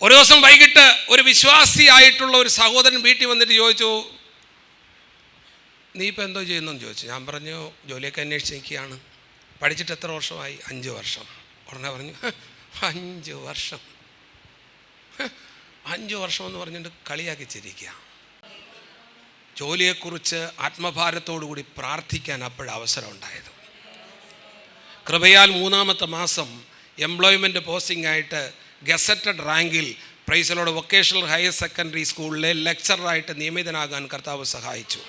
ഒരു ദിവസം വൈകിട്ട് ഒരു വിശ്വാസിയായിട്ടുള്ള ഒരു സഹോദരൻ വീട്ടിൽ വന്നിട്ട് ചോദിച്ചു, നീ ഇപ്പോൾ എന്തോ ചെയ്യുന്നെന്ന് ചോദിച്ചു. ഞാൻ പറഞ്ഞു, ജോലിയൊക്കെ അന്വേഷിച്ച് നിൽക്കുകയാണ്. പഠിച്ചിട്ട് എത്ര വർഷമായി? 5 വർഷം. ഉടനെ പറഞ്ഞു, 5 വർഷം 5 വർഷം എന്ന് പറഞ്ഞിട്ട് കളിയാക്കി ചിരിക്കുക. ജോലിയെക്കുറിച്ച് ആത്മഭാരത്തോടു കൂടി പ്രാർത്ഥിക്കാൻ അപ്പോഴവസരം അവസരം ഉണ്ടായത്. കൃപയാൽ 3-ാമത്തെ മാസം എംപ്ലോയ്മെൻറ്റ് പോസ്റ്റിംഗ് ആയിട്ട് ഗസറ്റഡ് റാങ്കിൽ പ്രൈസലോട് വൊക്കേഷണൽ ഹയർ സെക്കൻഡറി സ്കൂളിലെ ലെക്ചറായിട്ട് നിയമിതനാകാൻ കർത്താവ് സഹായിച്ചു.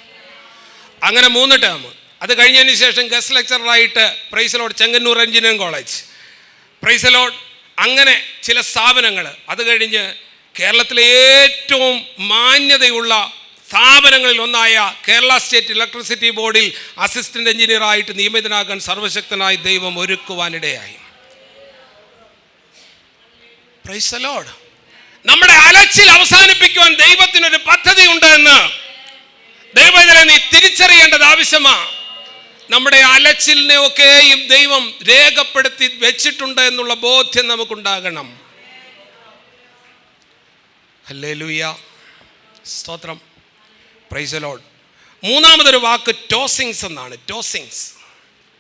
അങ്ങനെ 3 ടേം. അത് കഴിഞ്ഞതിന് ശേഷം ഗസ്റ്റ് ലെക്ചറായിട്ട് പ്രൈസലോട് ചെങ്ങന്നൂർ എഞ്ചിനീയറിംഗ് കോളേജ്, പ്രൈസലോട് അങ്ങനെ ചില സ്ഥാപനങ്ങൾ. അത് കഴിഞ്ഞ് കേരളത്തിലെ ഏറ്റവും മാന്യതയുള്ള സ്ഥാപനങ്ങളിൽ ഒന്നായ കേരള സ്റ്റേറ്റ് ഇലക്ട്രിസിറ്റി ബോർഡിൽ അസിസ്റ്റന്റ് എഞ്ചിനീയറായിട്ട് നിയമിതനാകാൻ സർവശക്തനായ ദൈവം ഒരുക്കുവാനിടയായി. Price the Lord. നമ്മുടെ അലച്ചിൽ അവസാനിപ്പിക്കുവാൻ ദൈവത്തിനൊരു പദ്ധതി ഉണ്ട് എന്ന് ദൈവത്തിനെ നീ തിരിച്ചറിയേണ്ടത് ആവശ്യമാണ്. നമ്മുടെ അലച്ചിലിനെ ഒക്കെയും ദൈവം രേഖപ്പെടുത്തി വെച്ചിട്ടുണ്ട് എന്നുള്ള ബോധ്യം നമുക്കുണ്ടാകണം. ഹല്ലേലൂയ, സ്തോത്രം, പ്രൈസ് ദി ലോർഡ്. 3-ാമതൊരു വാക്ക് ടോസിങ്സ് എന്നാണ്. ടോസിങ്സ്.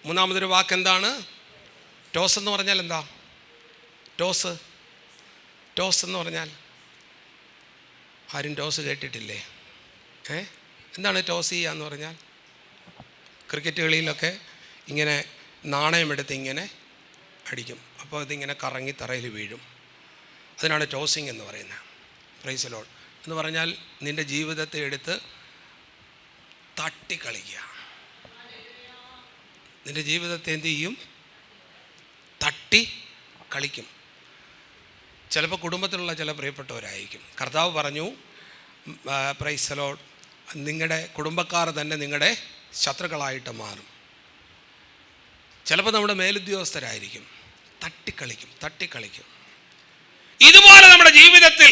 3-ാമതൊരു വാക്ക് എന്താണ്? ടോസ് എന്ന് പറഞ്ഞാൽ എന്താ? ടോസ് എന്ന് പറഞ്ഞാൽ ആരും ടോസ് കേട്ടിട്ടില്ലേ? എന്താണ് ടോസ് ചെയ്യുക എന്ന് പറഞ്ഞാൽ? ക്രിക്കറ്റ് കളിയിലൊക്കെ ഇങ്ങനെ നാണയമെടുത്ത് ഇങ്ങനെ അടിക്കും, അപ്പോൾ ഇതിങ്ങനെ കറങ്ങി തറയിൽ വീഴും. അതിനാണ് ടോസിങ് എന്ന് പറയുന്നത്. Price the Lord. എന്ന് പറഞ്ഞാൽ നിൻ്റെ ജീവിതത്തെ എടുത്ത് തട്ടിക്കളിക്കുക. നിൻ്റെ ജീവിതത്തെ എന്ത് ചെയ്യും? തട്ടി കളിക്കും. ചിലപ്പോൾ കുടുംബത്തിലുള്ള ചില പ്രിയപ്പെട്ടവരായിരിക്കും. കർത്താവ് പറഞ്ഞു, പ്രൈസ് ദി ലോർഡ്, നിങ്ങളുടെ കുടുംബക്കാർ തന്നെ നിങ്ങളുടെ ശത്രുക്കളായിട്ട് മാറും. ചിലപ്പോൾ നമ്മുടെ മേലുദ്യോഗസ്ഥരായിരിക്കും. തട്ടിക്കളിക്കും. ഇതുപോലെ നമ്മുടെ ജീവിതത്തിൽ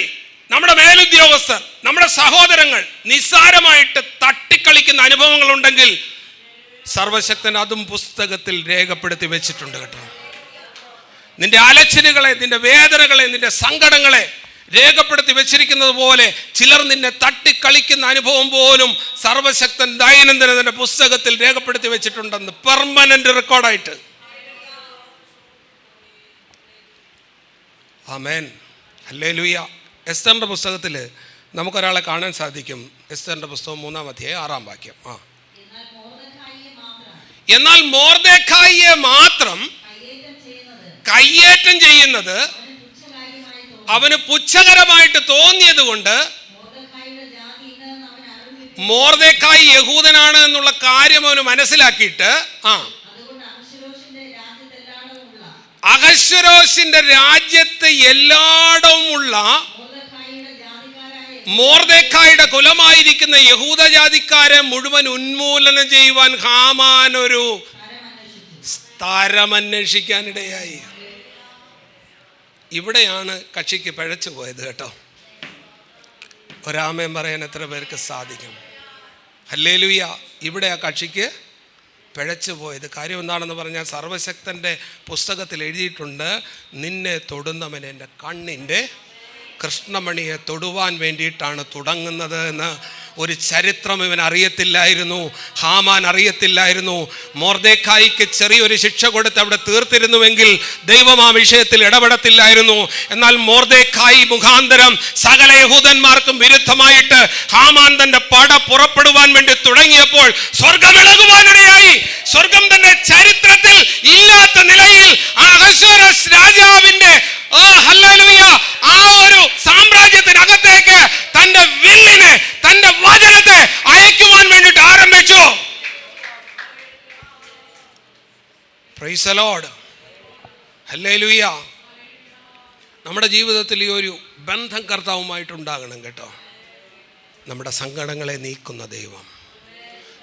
നമ്മുടെ മേലുദ്യോഗസ്ഥർ, നമ്മുടെ സഹോദരങ്ങൾ നിസ്സാരമായിട്ട് തട്ടിക്കളിക്കുന്ന അനുഭവങ്ങളുണ്ടെങ്കിൽ സർവശക്തൻ അതും പുസ്തകത്തിൽ രേഖപ്പെടുത്തി വെച്ചിട്ടുണ്ട് കേട്ടോ. നിന്റെ അലച്ചിലുകളെ, നിന്റെ വേദനകളെ, നിന്റെ സങ്കടങ്ങളെ രേഖപ്പെടുത്തി വെച്ചിരിക്കുന്നത് പോലെ ചിലർ നിന്നെ തട്ടിക്കളിക്കുന്ന അനുഭവം പോലും സർവശക്തൻ ദൈനംദിന തന്റെ പുസ്തകത്തിൽ രേഖപ്പെടുത്തി വെച്ചിട്ടുണ്ടെന്ന്, പെർമനന്റ് റെക്കോർഡായിട്ട്. ആമേൻ, ഹല്ലേലൂയ. എസ്തറിന്റെ പുസ്തകത്തിൽ നമുക്കൊരാളെ കാണാൻ സാധിക്കും. എസ്തറിന്റെ പുസ്തകം 3-ാം അധ്യായം 6-ാം വാക്യം. എന്നാൽ മൊർദെഖായിയെ മാത്രം കയ്യേറ്റം ചെയ്യുന്നത് അവന് പുച്ഛകരമായിട്ട് തോന്നിയത് കൊണ്ട്, മൊർദെഖായി യഹൂദനാണ് എന്നുള്ള കാര്യം അവന് മനസ്സിലാക്കിയിട്ട് അഹശ്വേരോശിന്റെ രാജ്യത്ത് എല്ലായിടവുമുള്ള മൊർദെഖായിയുടെ കുലമായിരിക്കുന്ന യഹൂദ ജാതിക്കാരെ മുഴുവൻ ഉന്മൂലനം ചെയ്യുവാൻ ഹാമാൻ ഒരു സ്ഥലമന്വേഷിക്കാനിടയായി. ഇവിടെയാണ് കക്ഷിക്ക് പിഴച്ചു പോയത് കേട്ടോ. ഒരാമയം പറയാൻ എത്ര പേർക്ക് സാധിക്കും? ഹല്ലേലൂയ. ഇവിടെ ആ കക്ഷിക്ക് പിഴച്ചു പോയത്. കാര്യം എന്താണെന്ന് പറഞ്ഞാൽ, സർവശക്തൻ്റെ പുസ്തകത്തിൽ എഴുതിയിട്ടുണ്ട്, നിന്നെ തൊടുന്നവൻ എൻ്റെ കണ്ണിൻ്റെ കൃഷ്ണമണിയെ തൊടുവാൻ വേണ്ടിയിട്ടാണ് തുടങ്ങുന്നത് എന്ന്. ഒരു ചരിത്രം ഇവൻ അറിയത്തില്ലായിരുന്നു, ഹാമാൻ അറിയത്തില്ലായിരുന്നു. മൊർദെഖായിക്ക് ചെറിയൊരു ശിക്ഷ കൊടുത്ത് അവിടെ തീർത്തിരുന്നുവെങ്കിൽ ദൈവം ആ വിഷയത്തിൽ ഇടപെടത്തില്ലായിരുന്നു. എന്നാൽ മൊർദെഖായി മുഖാന്തരം സകല യഹൂദന്മാർക്കും വിരുദ്ധമായിട്ട് ഹാമാൻ തന്റെ പട പുറപ്പെടുവാൻ വേണ്ടി തുടങ്ങിയപ്പോൾ സ്വർഗം ഇളകുവാനിടയായി. സ്വർഗം തന്നെ ചരിത്രത്തിൽ ഇല്ലാത്ത നിലയിൽ അഹശ്വേരോശ് രാജാവിന്റെ ഹല്ലേലൂയ ആ ഒരു സാമ്രാജ്യത്തിനകത്തേക്ക് തന്റെ വില്ലിനെ, തന്റെ വചനത്തെ അയക്കുവാൻ വേണ്ടിയിട്ട് ആരംഭിച്ചു. Price the lord, hallelujah. നമ്മുടെ ജീവിതത്തിൽ ഈ ഒരു ബന്ധം കർത്താവുമായിട്ടുണ്ടാകണം കേട്ടോ. നമ്മുടെ സങ്കടങ്ങളെ നീക്കുന്ന ദൈവം,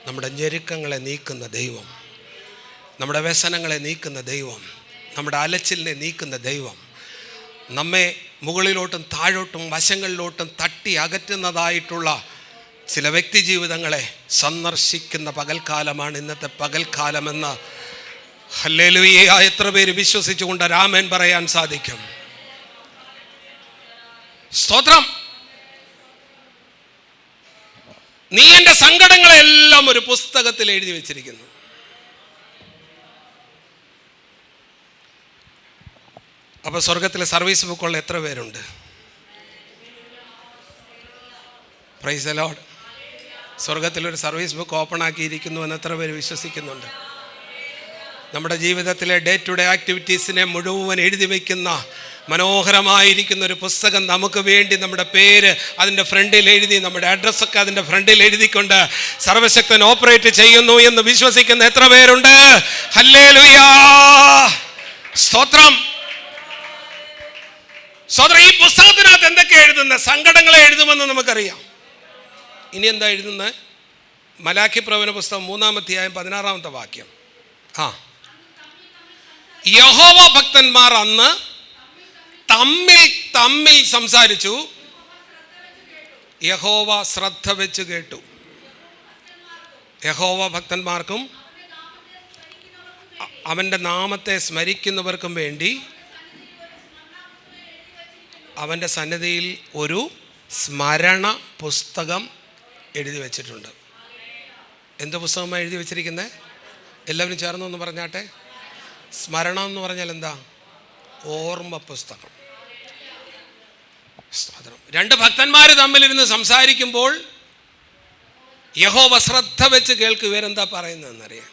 നമ്മുടെ ഞെരുക്കങ്ങളെ നീക്കുന്ന ദൈവം, നമ്മുടെ വ്യസനങ്ങളെ നീക്കുന്ന ദൈവം, നമ്മുടെ അലച്ചിലിനെ നീക്കുന്ന ദൈവം, നമ്മെ മുകളിലോട്ടും താഴോട്ടും വശങ്ങളിലോട്ടും തട്ടി അകറ്റുന്നതായിട്ടുള്ള ചില വ്യക്തി ജീവിതങ്ങളെ സന്ദർശിക്കുന്ന പകൽക്കാലമാണ് ഇന്നത്തെ പകൽക്കാലമെന്ന് ഹല്ലേലൂയ എത്ര പേര് വിശ്വസിച്ചുകൊണ്ട് ആമേൻ പറയാൻ സാധിക്കും? സ്തോത്രം. നീ എൻ്റെ സങ്കടങ്ങളെല്ലാം ഒരു പുസ്തകത്തിൽ എഴുതി വെച്ചിരിക്കുന്നു. അപ്പോൾ സ്വർഗത്തിലെ സർവീസ് ബുക്കുള്ള എത്ര പേരുണ്ട്? Praise the lord. സ്വർഗത്തിലൊരു സർവീസ് ബുക്ക് ഓപ്പൺ ആക്കിയിരിക്കുന്നു എന്ന് എത്ര പേര് വിശ്വസിക്കുന്നുണ്ട്? നമ്മുടെ ജീവിതത്തിലെ ഡേ ടു ഡേ ആക്ടിവിറ്റീസിനെ മുഴുവൻ എഴുതി വയ്ക്കുന്ന മനോഹരമായിരിക്കുന്ന ഒരു പുസ്തകം നമുക്ക് വേണ്ടി നമ്മുടെ പേര് അതിൻ്റെ ഫ്രണ്ടിൽ എഴുതി, നമ്മുടെ അഡ്രസ്സൊക്കെ അതിൻ്റെ ഫ്രണ്ടിൽ എഴുതിക്കൊണ്ട് സർവശക്തൻ ഓപ്പറേറ്റ് ചെയ്യുന്നു എന്ന് വിശ്വസിക്കുന്ന എത്ര പേരുണ്ട്? ഹല്ലേലൂയ, സ്തോത്രം. സോദരൻ, ഈ പുസ്തകത്തിനകത്ത് എന്തൊക്കെ എഴുതുന്നത്? സങ്കടങ്ങളെ എഴുതുമെന്ന് നമുക്കറിയാം. ഇനി എന്താ എഴുതുന്നത്? മലാക്കി പ്രവചന പുസ്തകം 3-ാം അധ്യായം 16-ാമത്തെ വാക്യം. യഹോവ ഭക്തന്മാർ അന്ന് തമ്മിൽ തമ്മിൽ സംസാരിച്ചു, യഹോവ ശ്രദ്ധ വെച്ച് കേട്ടു. യഹോവ ഭക്തന്മാർക്കും അവൻ്റെ നാമത്തെ സ്മരിക്കുന്നവർക്കും വേണ്ടി അവൻ്റെ സന്നിധിയിൽ ഒരു സ്മരണ പുസ്തകം എഴുതി വച്ചിട്ടുണ്ട്. എന്ത് പുസ്തകമാണ് എഴുതി വച്ചിരിക്കുന്നത്? എല്ലാവരും ചേർന്നൊന്ന് പറഞ്ഞാട്ടെ. സ്മരണം എന്ന് പറഞ്ഞാൽ എന്താ? ഓർമ്മ പുസ്തകം. രണ്ട് ഭക്തന്മാർ തമ്മിലിരുന്ന് സംസാരിക്കുമ്പോൾ യഹോവ ശ്രദ്ധ വെച്ച് കേൾക്കും. ഇവരെന്താ പറയുന്നതെന്നറിയാം.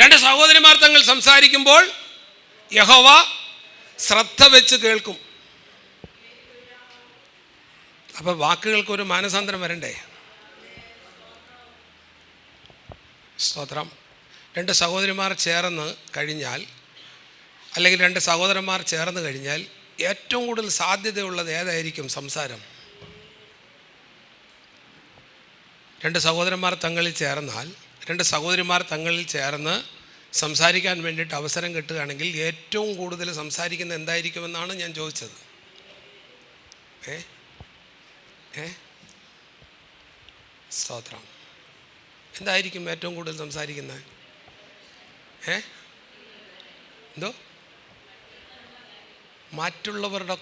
രണ്ട് സഹോദരിമാർ തങ്ങൾ സംസാരിക്കുമ്പോൾ യഹോവ ശ്രദ്ധ വെച്ച് കേൾക്കും. അപ്പൊ വാക്കുകൾക്കൊരു മാനസാന്തരം വരണ്ടേ? സ്തോത്രം. രണ്ട് സഹോദരിമാർ ചേർന്ന് കഴിഞ്ഞാൽ, അല്ലെങ്കിൽ രണ്ട് സഹോദരന്മാർ ചേർന്ന് കഴിഞ്ഞാൽ ഏറ്റവും കൂടുതൽ സാധ്യതയുള്ളത് ഏതായിരിക്കും? സംസാരം. രണ്ട് സഹോദരന്മാർ തങ്ങളിൽ ചേർന്നാൽ, രണ്ട് സഹോദരിമാർ തങ്ങളിൽ ചേർന്ന് സംസാരിക്കാൻ വേണ്ടിയിട്ട് അവസരം കിട്ടുകയാണെങ്കിൽ ഏറ്റവും കൂടുതൽ സംസാരിക്കുന്നത് എന്തായിരിക്കുമെന്നാണ് ഞാൻ ചോദിച്ചത്. സ്തോത്രം. എന്തായിരിക്കും ഏറ്റവും കൂടുതൽ സംസാരിക്കുന്നത്? എന്തോ മറ്റുള്ളവരുടെ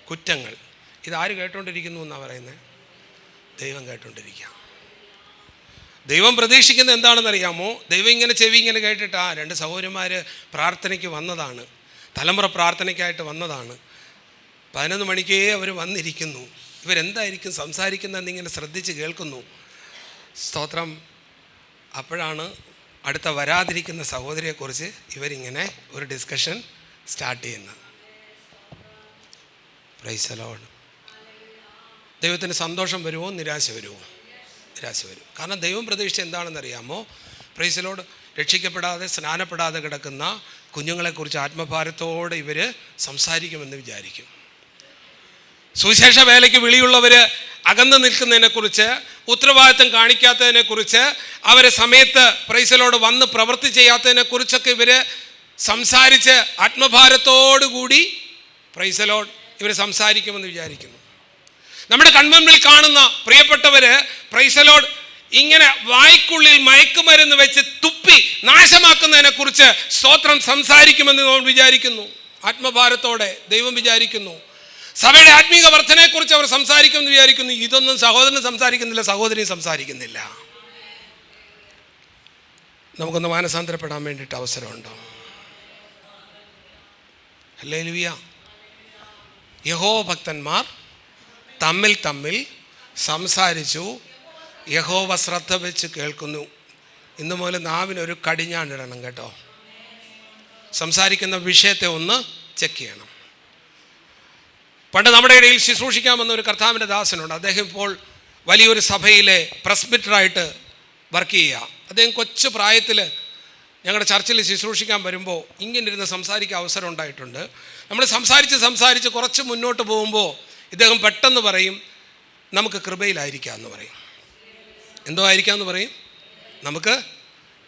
കുറ്റങ്ങൾ ഇതാര് കേട്ടുകൊണ്ടിരിക്കുന്നു എന്നാണ് പറയുന്നത്? ദൈവം കേട്ടുകൊണ്ടിരിക്കുക. ദൈവം പ്രതീക്ഷിക്കുന്നത് എന്താണെന്നറിയാമോ? ദൈവം ഇങ്ങനെ ചെവി ഇങ്ങനെ കേട്ടിട്ട് 2 സഹോദരന്മാർ പ്രാർത്ഥനയ്ക്ക് വന്നതാണ്, തലമുറ പ്രാർത്ഥനയ്ക്കായിട്ട് വന്നതാണ്, 11 മണിക്കേ അവർ വന്നിരിക്കുന്നു, ഇവരെന്തായിരിക്കും സംസാരിക്കുന്നതെന്നിങ്ങനെ ശ്രദ്ധിച്ച് കേൾക്കുന്നു. സ്തോത്രം. അപ്പോഴാണ് അടുത്ത വരാതിരിക്കുന്ന സഹോദരിയെക്കുറിച്ച് ഇവരിങ്ങനെ ഒരു ഡിസ്കഷൻ സ്റ്റാർട്ട് ചെയ്യുന്നത്. Price the Lord. ദൈവത്തിന് സന്തോഷം വരുമോ നിരാശ വരുമോ? നിരാശ വരും. കാരണം ദൈവം പ്രതീക്ഷിച്ച എന്താണെന്നറിയാമോ? Praise the lord. രക്ഷിക്കപ്പെടാതെ സ്നാനപ്പെടാതെ കിടക്കുന്ന കുഞ്ഞുങ്ങളെക്കുറിച്ച് ആത്മഭാരത്തോടെ ഇവർ സംസാരിക്കുമെന്ന് വിചാരിക്കും. സുവിശേഷ വേലയ്ക്ക് വിളിയുള്ളവർ അകന്നു നിൽക്കുന്നതിനെക്കുറിച്ച്, ഉത്തരവാദിത്വം കാണിക്കാത്തതിനെക്കുറിച്ച്, അവരെ സമയത്ത് പ്രൈസ് ദി ലോർഡ് വന്ന് പ്രവൃത്തി ചെയ്യാത്തതിനെക്കുറിച്ചൊക്കെ ഇവർ സംസാരിച്ച് ആത്മഭാരത്തോടുകൂടി പ്രൈസ് ദി ലോർഡ് ഇവർ സംസാരിക്കുമെന്ന് വിചാരിക്കുന്നു. നമ്മുടെ കൺമുൻപിൽ കാണുന്ന പ്രിയപ്പെട്ടവർ പ്രൈസ് ദി ലോർഡ് ഇങ്ങനെ വായ്ക്കുള്ളിൽ മയക്കുമരുന്ന് വെച്ച് തുപ്പി നാശമാക്കുന്നതിനെക്കുറിച്ച് സ്തോത്രം സംസാരിക്കുമെന്ന് നമ്മൾ വിചാരിക്കുന്നു. ആത്മഭാരത്തോടെ ദൈവം വിചാരിക്കുന്നു. സഭയുടെ ആത്മീക വർധനയെക്കുറിച്ച് അവർ സംസാരിക്കുമെന്ന് വിചാരിക്കുന്നു. ഇതൊന്നും സഹോദരൻ സംസാരിക്കുന്നില്ല, സഹോദരി സംസാരിക്കുന്നില്ല. നമുക്കൊന്ന് മാനസാന്തരപ്പെടാൻ വേണ്ടിയിട്ട് അവസരമുണ്ടോ? ഹല്ലേലൂയ. യഹോവ ഭക്തന്മാർ തമ്മിൽ സംസാരിച്ചു, യഹോവ ശ്രദ്ധ വെച്ച് കേൾക്കുന്നു. ഇന്ന് മുതൽ നാവിനൊരു കടിഞ്ഞാണിടണം കേട്ടോ. സംസാരിക്കുന്ന വിഷയത്തെ ഒന്ന് ചെക്ക് ചെയ്യണം. പണ്ട് നമ്മുടെ ഇടയിൽ ശുശ്രൂഷിക്കാമെന്ന ഒരു കർത്താവിൻ്റെ ദാസനുണ്ട്. അദ്ദേഹം ഇപ്പോൾ വലിയൊരു സഭയിലെ പ്രസ്ബിറ്ററായിട്ട് വർക്ക് ചെയ്യുക. അദ്ദേഹം കൊച്ചു പ്രായത്തിൽ ഞങ്ങളുടെ ചർച്ചിൽ ശുശ്രൂഷിക്കാൻ വരുമ്പോൾ ഇങ്ങനെ ഇരുന്ന് സംസാരിക്കാൻ അവസരം ഉണ്ടായിട്ടുണ്ട്. നമ്മൾ സംസാരിച്ച് കുറച്ച് മുന്നോട്ട് പോകുമ്പോൾ ഇദ്ദേഹം പെട്ടെന്ന് പറയും, നമുക്ക് കൃപയിലായിരിക്കാം എന്ന് പറയും. എന്തോ ആയിരിക്കാമെന്ന് പറയും? നമുക്ക്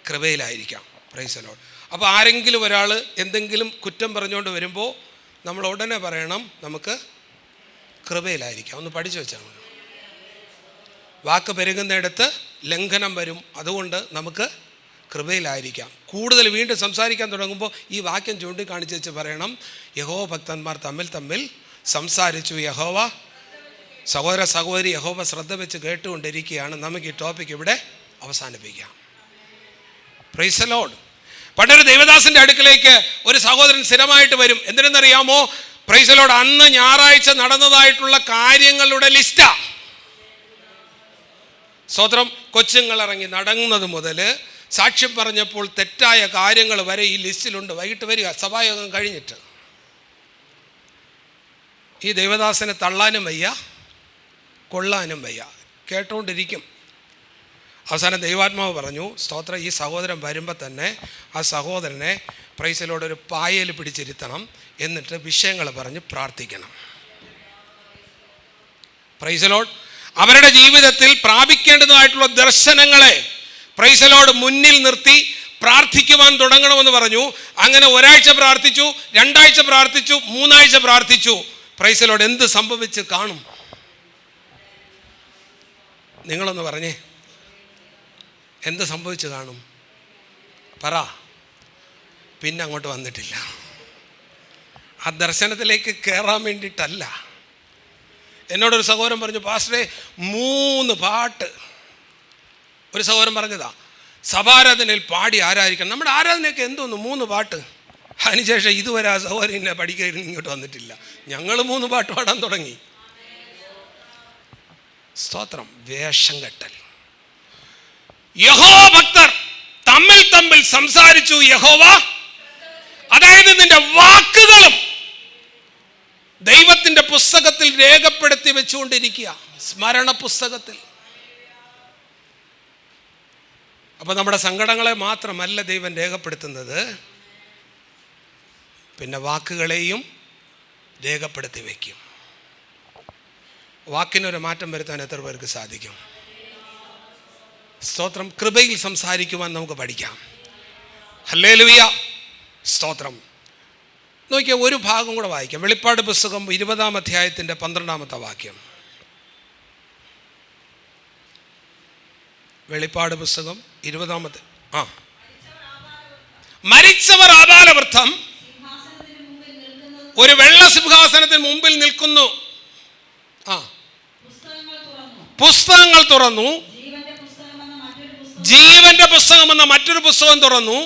കൃപയിലായിരിക്കാം. Price the Lord. അപ്പോൾ ആരെങ്കിലും ഒരാൾ എന്തെങ്കിലും കുറ്റം പറഞ്ഞുകൊണ്ട് വരുമ്പോൾ നമ്മൾ ഉടനെ പറയണം, നമുക്ക് കൃപയിലായിരിക്കാം. ഒന്ന് പഠിച്ചു വെച്ചാൽ മതി. വാക്ക് പെരുകുന്നിടത്ത് ലംഘനം വരും, അതുകൊണ്ട് നമുക്ക് കൃപയിലായിരിക്കാം. കൂടുതൽ വീണ്ടും സംസാരിക്കാൻ തുടങ്ങുമ്പോൾ ഈ വാക്യം ചൂണ്ടിക്കാണിച്ച് വെച്ച് പറയണം, യഹോവ ഭക്തന്മാർ തമ്മിൽ സംസാരിച്ചു, യഹോവ സഹോദര സഹോദരി യഹോവ ശ്രദ്ധ വെച്ച് കേട്ടുകൊണ്ടിരിക്കുകയാണ്. നമുക്ക് ഈ ടോപ്പിക് ഇവിടെ അവസാനിപ്പിക്കാം. Praise the lord. പണ്ടൊരു ദൈവദാസൻ്റെ അടുക്കലേക്ക് ഒരു സഹോദരൻ സ്ഥിരമായിട്ട് വരും. എന്തിനെന്നറിയാമോ? Praise the lord. അന്ന് ഞായറാഴ്ച നടന്നതായിട്ടുള്ള കാര്യങ്ങളുടെ ലിസ്റ്റാ. സ്തോത്രം. കൊച്ചുങ്ങൾ ഇറങ്ങി നടങ്ങുന്നത് മുതൽ സാക്ഷ്യം പറഞ്ഞപ്പോൾ തെറ്റായ കാര്യങ്ങൾ വരെ ഈ ലിസ്റ്റിലുണ്ട്. വൈകിട്ട് വരിക, സഭായോഗം കഴിഞ്ഞിട്ട്. ഈ ദൈവദാസനെ തള്ളാനും വയ്യ, കൊള്ളാനും വയ്യ, കേട്ടുകൊണ്ടിരിക്കും. അവസാനം ദൈവാത്മാവ് പറഞ്ഞു, സ്തോത്രം, ഈ സഹോദരൻ വരുമ്പോൾ തന്നെ ആ സഹോദരനെ പ്രൈസ് ദി ലോർഡ് ഒരു പായയിൽ പിടിച്ചിരുത്തണം, എന്നിട്ട് വിഷയങ്ങൾ പറഞ്ഞ് പ്രാർത്ഥിക്കണം. Price the Lord. അവരുടെ ജീവിതത്തിൽ പ്രാപിക്കേണ്ടതായിട്ടുള്ള ദർശനങ്ങളെ പ്രൈസ് ദി ലോർഡ് മുന്നിൽ നിർത്തി പ്രാർത്ഥിക്കുവാൻ തുടങ്ങണമെന്ന് പറഞ്ഞു. അങ്ങനെ ഒരാഴ്ച പ്രാർത്ഥിച്ചു, 2 ആഴ്ച പ്രാർത്ഥിച്ചു, 3 ആഴ്ച പ്രാർത്ഥിച്ചു. Price the Lord. എന്ത് സംഭവിച്ച് കാണും? നിങ്ങളൊന്ന് പറഞ്ഞേ, എന്ത് സംഭവിച്ചു കാണും? പറ. പിന്നെ അങ്ങോട്ട് വന്നിട്ടില്ല. ആ ദർശനത്തിലേക്ക് കയറാൻ വേണ്ടിയിട്ടല്ല. എന്നോടൊരു സഹോദരൻ പറഞ്ഞു, പാസ്റ്ററെ 3 പാട്ട്. ഒരു സഹോദരൻ പറഞ്ഞതാ, സഭാരാധനയിൽ പാടി ആരാധിക്കണം. നമ്മുടെ ആരാധനയൊക്കെ എന്തോന്നു 3 പാട്ട്. അതിനുശേഷം ഇതുവരെ ആ സഹോദരനെ പഠിക്കാൻ ഇങ്ങോട്ട് വന്നിട്ടില്ല. ഞങ്ങൾ 3 പാട്ട് പാടാൻ തുടങ്ങി. സ്തോത്രം. വേഷം കെട്ടൽ. യഹോവ ഭക്തർ തമ്മിൽ സംസാരിച്ചു, യഹോവ, അതായത് നിന്റെ വാക്കുകളും ദൈവത്തിന്റെ പുസ്തകത്തിൽ രേഖപ്പെടുത്തി വെച്ചുകൊണ്ടിരിക്കുക, സ്മരണ പുസ്തകത്തിൽ. അപ്പൊ നമ്മുടെ സങ്കടങ്ങളെ മാത്രമല്ല ദൈവം രേഖപ്പെടുത്തുന്നത്, പിന്നെ വാക്കുകളെയും രേഖപ്പെടുത്തി വയ്ക്കും. വാക്കിനൊരു മാറ്റം വരുത്താൻ എത്ര പേർക്ക് സാധിക്കും? സ്തോത്രം. കൃപയിൽ സംസാരിക്കുവാൻ നമുക്ക് പഠിക്കാം. ഹല്ലേലൂയ. സ്തോത്രം. നോക്കിയ ഒരു ഭാഗം കൂടെ വായിക്കാം. വെളിപ്പാട് പുസ്തകം 20-ാം അധ്യായത്തിൻ്റെ 12-ാമത്തെ വാക്യം. വെളിപ്പാട് പുസ്തകം 20-ാമത്തെ മരിച്ചവർ ആബാലവൃദ്ധം ഒരു വെള്ള സിംഹാസനത്തിന് മുമ്പിൽ നിൽക്കുന്നു. പുസ്തകങ്ങൾ തുറന്നു. ജീവന്റെ പുസ്തകം എന്ന മറ്റൊരു പുസ്തകം തുറന്നു.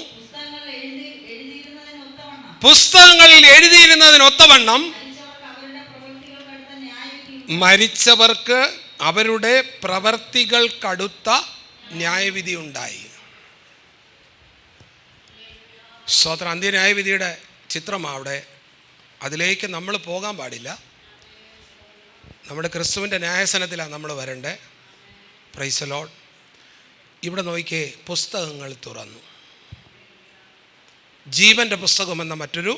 പുസ്തകങ്ങളിൽ എഴുതിയിരുന്നതിനൊത്തവണ്ണം മരിച്ചവർക്ക് അവരുടെ പ്രവർത്തികൾക്കടുത്ത ന്യായവിധി ഉണ്ടായി. സ്തോത്രം. അന്ത്യന്യായവിധിയുടെ ചിത്രമാണ് അവിടെ. അതിലേക്ക് നമ്മൾ പോകാൻ പാടില്ല. നമ്മുടെ ക്രിസ്തുവിൻ്റെ ന്യായസനത്തിലാണ് നമ്മൾ വരണ്ടേ. Price the Lord. ഇവിടെ നോക്കിക്കേ, പുസ്തകങ്ങൾ തുറന്നു. ജീവൻ്റെ പുസ്തകം എന്ന മറ്റൊരു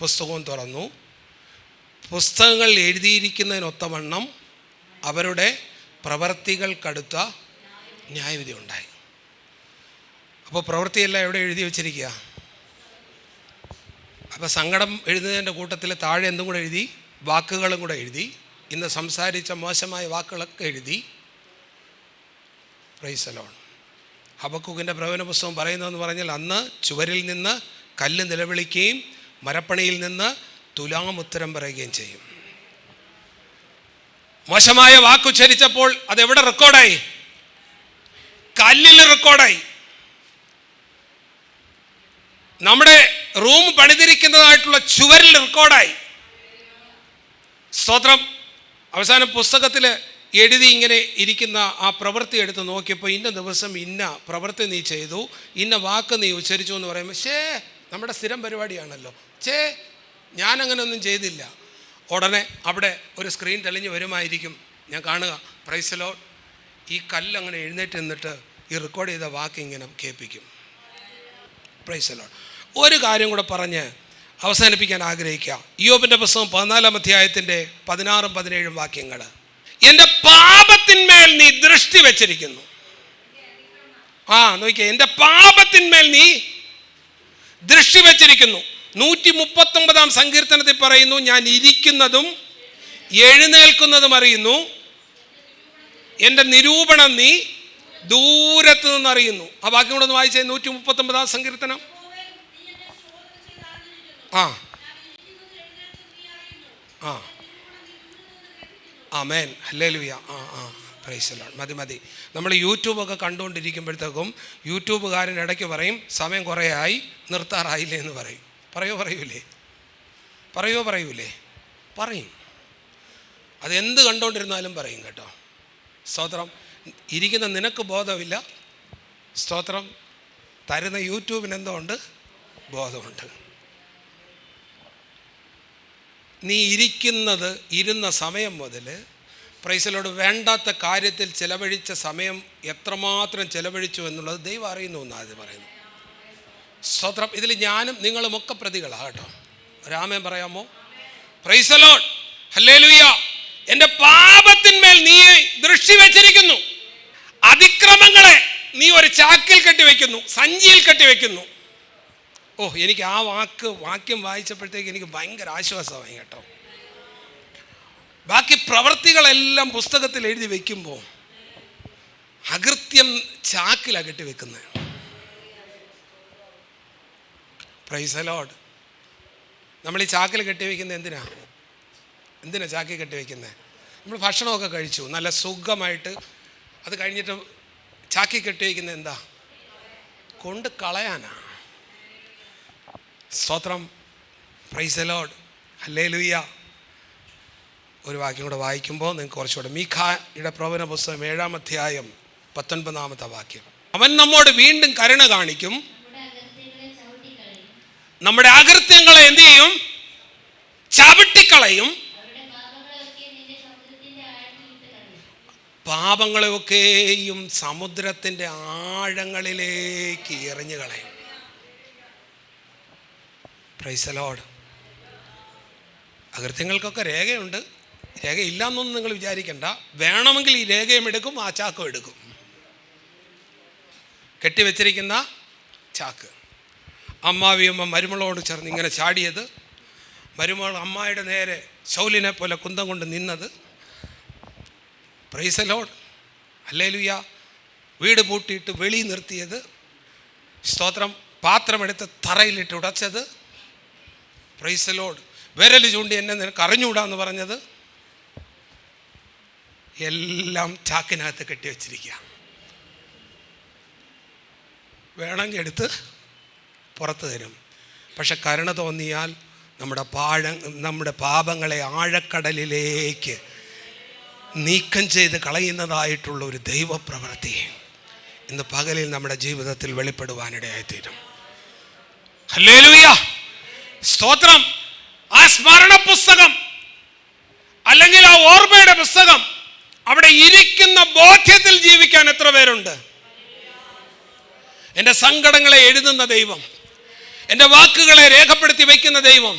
പുസ്തകവും തുറന്നു. പുസ്തകങ്ങളിൽ എഴുതിയിരിക്കുന്നതിനൊത്തവണ്ണം അവരുടെ പ്രവർത്തികൾക്കടുത്ത ന്യായവിധി ഉണ്ടായി. അപ്പോൾ പ്രവൃത്തിയെല്ലാം എവിടെ എഴുതി വച്ചിരിക്കുക? അപ്പോൾ സങ്കടം എഴുതുന്നതിൻ്റെ കൂട്ടത്തിൽ താഴെ എന്തും കൂടെ എഴുതി? വാക്കുകളും കൂടെ എഴുതി. ഇന്ന് സംസാരിച്ച മോശമായ വാക്കുകളൊക്കെ എഴുതി. Price the Lord. ഹബക്കൂക്കിൻ്റെ പ്രവചന പുസ്തകം പറയുന്നതെന്ന് പറഞ്ഞാൽ, അന്ന് ചുവരിൽ നിന്ന് കല്ല് നിലവിളിക്കുകയും മരപ്പണിയിൽ നിന്ന് തുലാം ഉത്തരം പറയുകയും ചെയ്യും. മോശമായ വാക്കുച്ചരിച്ചപ്പോൾ അതെവിടെ റെക്കോർഡായി? കല്ലിൽ റെക്കോർഡായി. നമ്മുടെ റൂം പണിതിരിക്കുന്നതായിട്ടുള്ള ചുവരിൽ റെക്കോർഡായി. സ്തോത്രം. അവസാനം പുസ്തകത്തിൽ എഴുതി ഇങ്ങനെ ഇരിക്കുന്ന ആ പ്രവൃത്തി എടുത്ത് നോക്കിയപ്പോൾ, ഇന്ന ദിവസം ഇന്ന പ്രവൃത്തി നീ ചെയ്തു, ഇന്ന വാക്ക് നീ ഉച്ചരിച്ചു എന്ന് പറയുമ്പോൾ, നമ്മുടെ സ്ഥിരം പരിപാടിയാണല്ലോ, ഞാനങ്ങനെ ഒന്നും ചെയ്തില്ല. ഉടനെ അവിടെ ഒരു സ്ക്രീൻ തെളിഞ്ഞ് വരുമായിരിക്കും. ഞാൻ കാണുക, പ്രൈസ് ദി ലോർഡ്, ഈ കല്ലങ്ങനെ എഴുന്നേറ്റ് നിന്നിട്ട് ഈ റെക്കോർഡ് ചെയ്ത വാക്ക് ഇങ്ങനെ കേൾപ്പിക്കും. Price the Lord. ഒരു കാര്യം കൂടെ പറഞ്ഞ് അവസാനിപ്പിക്കാൻ ആഗ്രഹിക്കുക. ഇയ്യോബിൻ്റെ പുസ്തകം 14-ാം അധ്യായത്തിൻ്റെ 16-17 വാക്യങ്ങൾ. എൻ്റെ പാപത്തിന്മേൽ നീ ദൃഷ്ടി വെച്ചിരിക്കുന്നു. നോക്കിയേ, എൻ്റെ പാപത്തിന്മേൽ നീ ദൃഷ്ടി വെച്ചിരിക്കുന്നു. 139-ാം സങ്കീർത്തനത്തിൽ പറയുന്നു, ഞാൻ ഇരിക്കുന്നതും എഴുന്നേൽക്കുന്നതും അറിയുന്നു, എൻ്റെ നിരൂപണം നീ ദൂരത്ത് നിന്നറിയുന്നു. ആ വാക്യം കൂടെ ഒന്ന് വായിച്ചേ. 139-ാം സങ്കീർത്തനം. ആമേൻ, ഹല്ലേലൂയ. Price the Lord. മതി. നമ്മൾ യൂട്യൂബൊക്കെ കണ്ടുകൊണ്ടിരിക്കുമ്പോഴത്തേക്കും യൂട്യൂബുകാരൻ ഇടയ്ക്ക് പറയും, സമയം കുറേ ആയി, നിർത്താറായില്ലേ എന്ന് പറയും. പറയൂലേ? പറയും. അതെന്ത് കണ്ടുകൊണ്ടിരുന്നാലും പറയും കേട്ടോ. സ്തോത്രം. ഇരിക്കുന്ന നിനക്ക് ബോധമില്ല. സ്തോത്രം. തരുന്ന യൂട്യൂബിന് എന്തോ ഉണ്ട്? ബോധമുണ്ട്. നീ ഇരുന്ന സമയം മുതൽ പ്രൈസ് ദി ലോർഡ് വേണ്ടാത്ത കാര്യത്തിൽ ചെലവഴിച്ച സമയം എത്രമാത്രം ചെലവഴിച്ചു എന്നുള്ളത് ദൈവം അറിയുന്നു എന്നാണ് അത് പറയുന്നു. സ്തോത്രം. ഇതിൽ ഞാനും നിങ്ങളുമൊക്കെ പ്രതികളാണ് കേട്ടോ. രാമൻ പറയാമോ? Price the lord, hallelujah. എൻ്റെ പാപത്തിന്മേൽ നീ ദൃഷ്ടി വെച്ചിരിക്കുന്നു. അതിക്രമങ്ങളെ നീ ഒരു ചാക്കിൽ കെട്ടിവെക്കുന്നു, സഞ്ചിയിൽ കെട്ടിവെക്കുന്നു. എനിക്ക് ആ വാക്യം വായിച്ചപ്പോഴത്തേക്ക് എനിക്ക് ഭയങ്കര ആശ്വാസമായി കേട്ടോ. ബാക്കി പ്രവൃത്തികളെല്ലാം പുസ്തകത്തിൽ എഴുതി വെക്കുമ്പോൾ അകൃത്യം ചാക്കിലാണ് കെട്ടിവെക്കുന്നത്. Praise the lord. നമ്മൾ ഈ ചാക്കിൽ കെട്ടിവെക്കുന്നത് എന്തിനാ ചാക്കിൽ കെട്ടിവെക്കുന്നത്? നമ്മൾ ഭക്ഷണമൊക്കെ കഴിച്ചു നല്ല സുഖമായിട്ട്, അത് കഴിഞ്ഞിട്ട് ചാക്കിൽ കെട്ടിവെക്കുന്നത് എന്താ? കൊണ്ട് കളയാനാ. സ്തോത്രം. Price the lord, hallelujah. ഒരു വാക്യം കൂടെ വായിക്കുമ്പോൾ നിങ്ങൾക്ക് കുറച്ചുകൂടെ. മീഖയുടെ പ്രവചന പുസ്തകം 7-ാം അധ്യായം 19-ാമത്തെ വാക്യം. അവൻ നമ്മോട് വീണ്ടും കരുണ കാണിക്കും, നമ്മുടെ അകൃത്യങ്ങളെ എന്ത് ചെയ്യും? ചവിട്ടിക്കളയും. പാപങ്ങളെയൊക്കെയും സമുദ്രത്തിൻ്റെ ആഴങ്ങളിലേക്ക് എറിഞ്ഞു കളയും. Praise the lord. അകൃത്യങ്ങൾക്കൊക്കെ രേഖയുണ്ട്. രേഖയില്ലാന്നൊന്നും നിങ്ങൾ വിചാരിക്കണ്ട. വേണമെങ്കിൽ ഈ രേഖയും എടുക്കും, ആ ചാക്കും എടുക്കും. കെട്ടിവെച്ചിരിക്കുന്ന ചാക്ക്. അമ്മാവിയമ്മ മരുമകളോട് ചേർന്ന് ഇങ്ങനെ ചാടിയത്, മരുമകൾ അമ്മായിയുടെ നേരെ ശൗലിനെ പോലെ കുന്തം കൊണ്ട് നിന്നത്. Praise the lord, hallelujah. വീട് പൂട്ടിയിട്ട് വെളി നിർത്തിയത്. സ്തോത്രം. പാത്രമെടുത്ത് തറയിലിട്ട് ഉടച്ചത്. Praise the lord. വിരൽ ചൂണ്ടി എന്നെ നിനക്ക് അറിഞ്ഞുകൂടാന്ന് പറഞ്ഞത്. എല്ലാം ചാക്കിനകത്ത് കെട്ടിവെച്ചിരിക്കുക. വേണമെങ്കിൽ എടുത്ത് പുറത്ത് തരും. പക്ഷെ കരുണ തോന്നിയാൽ നമ്മുടെ പാപങ്ങളെ ആഴക്കടലിലേക്ക് നീക്കം ചെയ്ത് കളയുന്നതായിട്ടുള്ള ഒരു ദൈവപ്രവൃത്തി ഇന്ന് പകലിൽ നമ്മുടെ ജീവിതത്തിൽ വെളിപ്പെടുവാനിടയായിത്തീരും. ഹല്ലേലൂയ, സ്തോത്രം. ആ സ്മരണ പുസ്തകം അല്ലെങ്കിൽ ആ ഓർമ്മയുടെ പുസ്തകം അവിടെ ഇരിക്കുന്ന ബോധ്യത്തിൽ ജീവിക്കാൻ എത്ര പേരുണ്ട്? എൻ്റെ സങ്കടങ്ങളെ എഴുതുന്ന ദൈവം, എൻ്റെ വാക്കുകളെ രേഖപ്പെടുത്തി വയ്ക്കുന്ന ദൈവം,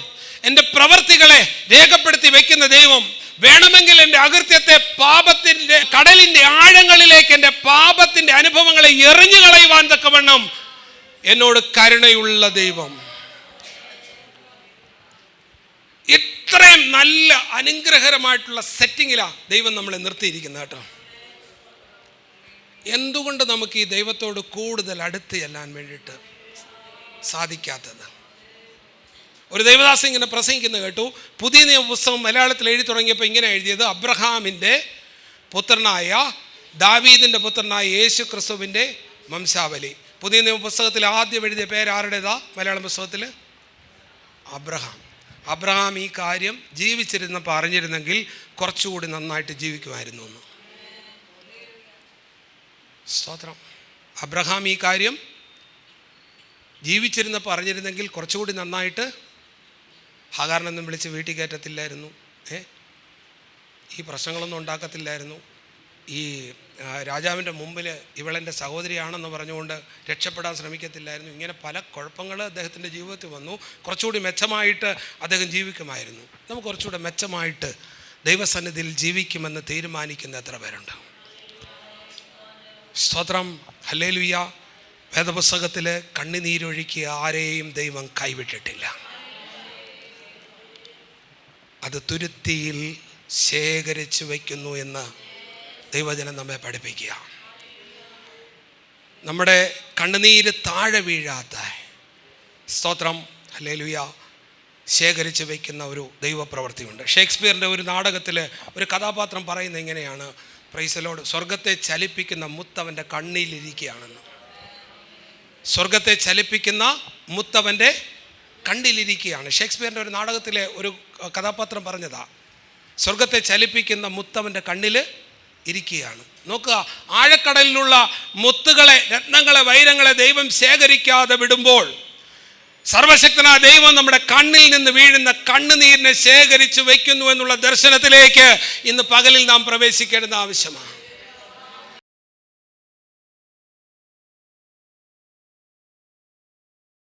എൻ്റെ പ്രവൃത്തികളെ രേഖപ്പെടുത്തി വയ്ക്കുന്ന ദൈവം, വേണമെങ്കിൽ എൻ്റെ അകൃത്യത്തെ പാപത്തിൻ്റെ കടലിൻ്റെ ആഴങ്ങളിലേക്ക് എൻ്റെ പാപത്തിൻ്റെ അനുഭവങ്ങളെ എറിഞ്ഞു കളയുവാൻ തക്കവണ്ണം എന്നോട് കരുണയുള്ള ദൈവം. ഇത്രയും നല്ല അനുഗ്രഹകരമായിട്ടുള്ള സെറ്റിങ്ങിലാണ് ദൈവം നമ്മളെ നിർത്തിയിരിക്കുന്നത് കേട്ടോ. എന്തുകൊണ്ട് നമുക്ക് ഈ ദൈവത്തോട് കൂടുതൽ അടുത്ത് ചെല്ലാൻ വേണ്ടിയിട്ട് സാധിക്കാത്തത്? ഒരു ദൈവദാസൻ ഇങ്ങനെ പ്രസംഗിക്കുന്നത് കേട്ടു. പുതിയ നിയമ പുസ്തകം മലയാളത്തിൽ എഴുതി തുടങ്ങിയപ്പോൾ ഇങ്ങനെ എഴുതിയത്, അബ്രഹാമിൻ്റെ പുത്രനായ ദാവീദിൻ്റെ പുത്രനായ യേശു ക്രിസ്തുവിൻ്റെ വംശാവലി. പുതിയ നിയമ പുസ്തകത്തിൽ ആദ്യം എഴുതിയ പേര് ആരുടേതാ? മലയാളം പുസ്തകത്തിൽ അബ്രഹാം. അബ്രഹാം ഈ കാര്യം ജീവിച്ചിരുന്നപ്പോൾ അറിഞ്ഞിരുന്നെങ്കിൽ കുറച്ചുകൂടി നന്നായിട്ട് ജീവിക്കുമായിരുന്നു എന്ന്. സ്തോത്രം. അബ്രഹാം ഈ കാര്യം ജീവിച്ചിരുന്നപ്പോൾ അറിഞ്ഞിരുന്നെങ്കിൽ കുറച്ചുകൂടി നന്നായിട്ട് ഹാഗാറിനൊന്നും വിളിച്ച് വീട്ടിൽ കയറ്റത്തില്ലായിരുന്നു. ഈ പ്രശ്നങ്ങളൊന്നും ഉണ്ടാക്കത്തില്ലായിരുന്നു. ഈ രാജാവിൻ്റെ മുമ്പിൽ ഇവളെൻ്റെ സഹോദരിയാണെന്ന് പറഞ്ഞുകൊണ്ട് രക്ഷപ്പെടാൻ ശ്രമിക്കത്തില്ലായിരുന്നു. ഇങ്ങനെ പല കുഴപ്പങ്ങൾ അദ്ദേഹത്തിൻ്റെ ജീവിതത്തിൽ വന്നു. കുറച്ചുകൂടി മെച്ചമായിട്ട് അദ്ദേഹം ജീവിക്കുമായിരുന്നു. നമുക്ക് കുറച്ചുകൂടെ മെച്ചമായിട്ട് ദൈവസന്നിധിയിൽ ജീവിക്കുമെന്ന് തീരുമാനിക്കുന്ന എത്ര പേരുണ്ട്? സ്തോത്രം. ഹല്ലേലൂയ. വേദപുസ്തകത്തിൽ കണ്ണുനീരൊഴുക്കിയ ആരെയും ദൈവം കൈവിട്ടിട്ടില്ല. അത് തുരുത്തിയിൽ ശേഖരിച്ചു വയ്ക്കുന്നു എന്ന് ദൈവജനം നമ്മെ പഠിപ്പിക്കുക. നമ്മുടെ കണ്ണുനീര് താഴെ വീഴാത്ത, സ്തോത്രം ഹല്ലേലൂയ, ശേഖരിച്ച് വയ്ക്കുന്ന ഒരു ദൈവപ്രവൃത്തിയുണ്ട്. ഷേക്സ്പിയറിൻ്റെ ഒരു നാടകത്തിൽ ഒരു കഥാപാത്രം പറയുന്നത് ഇങ്ങനെയാണ്, പ്രൈസ് ദി ലോർഡ്, സ്വർഗത്തെ ചലിപ്പിക്കുന്ന മുത്തവൻ്റെ കണ്ണിലിരിക്കുകയാണെന്ന്. സ്വർഗത്തെ ചലിപ്പിക്കുന്ന മുത്തവൻ്റെ കണ്ണിലിരിക്കുകയാണ്. ഷേക്സ്പിയറിൻ്റെ ഒരു നാടകത്തിലെ ഒരു കഥാപാത്രം പറഞ്ഞതാ, സ്വർഗത്തെ ചലിപ്പിക്കുന്ന മുത്തവൻ്റെ കണ്ണിൽ ഇരിക്കുകയാണ്. നോക്കുക, ആഴക്കടലിലുള്ള മുത്തുകളെ, രത്നങ്ങളെ, വൈരങ്ങളെ ദൈവം ശേഖരിക്കാതെ വിടുമ്പോൾ സർവശക്തനായ ദൈവം നമ്മുടെ കണ്ണിൽ നിന്ന് വീഴുന്ന കണ്ണുനീരിനെ ശേഖരിച്ചു വയ്ക്കുന്നു എന്നുള്ള ദർശനത്തിലേക്ക് ഇന്ന് പകലിൽ നാം പ്രവേശിക്കേണ്ടത് ആവശ്യമാണ്.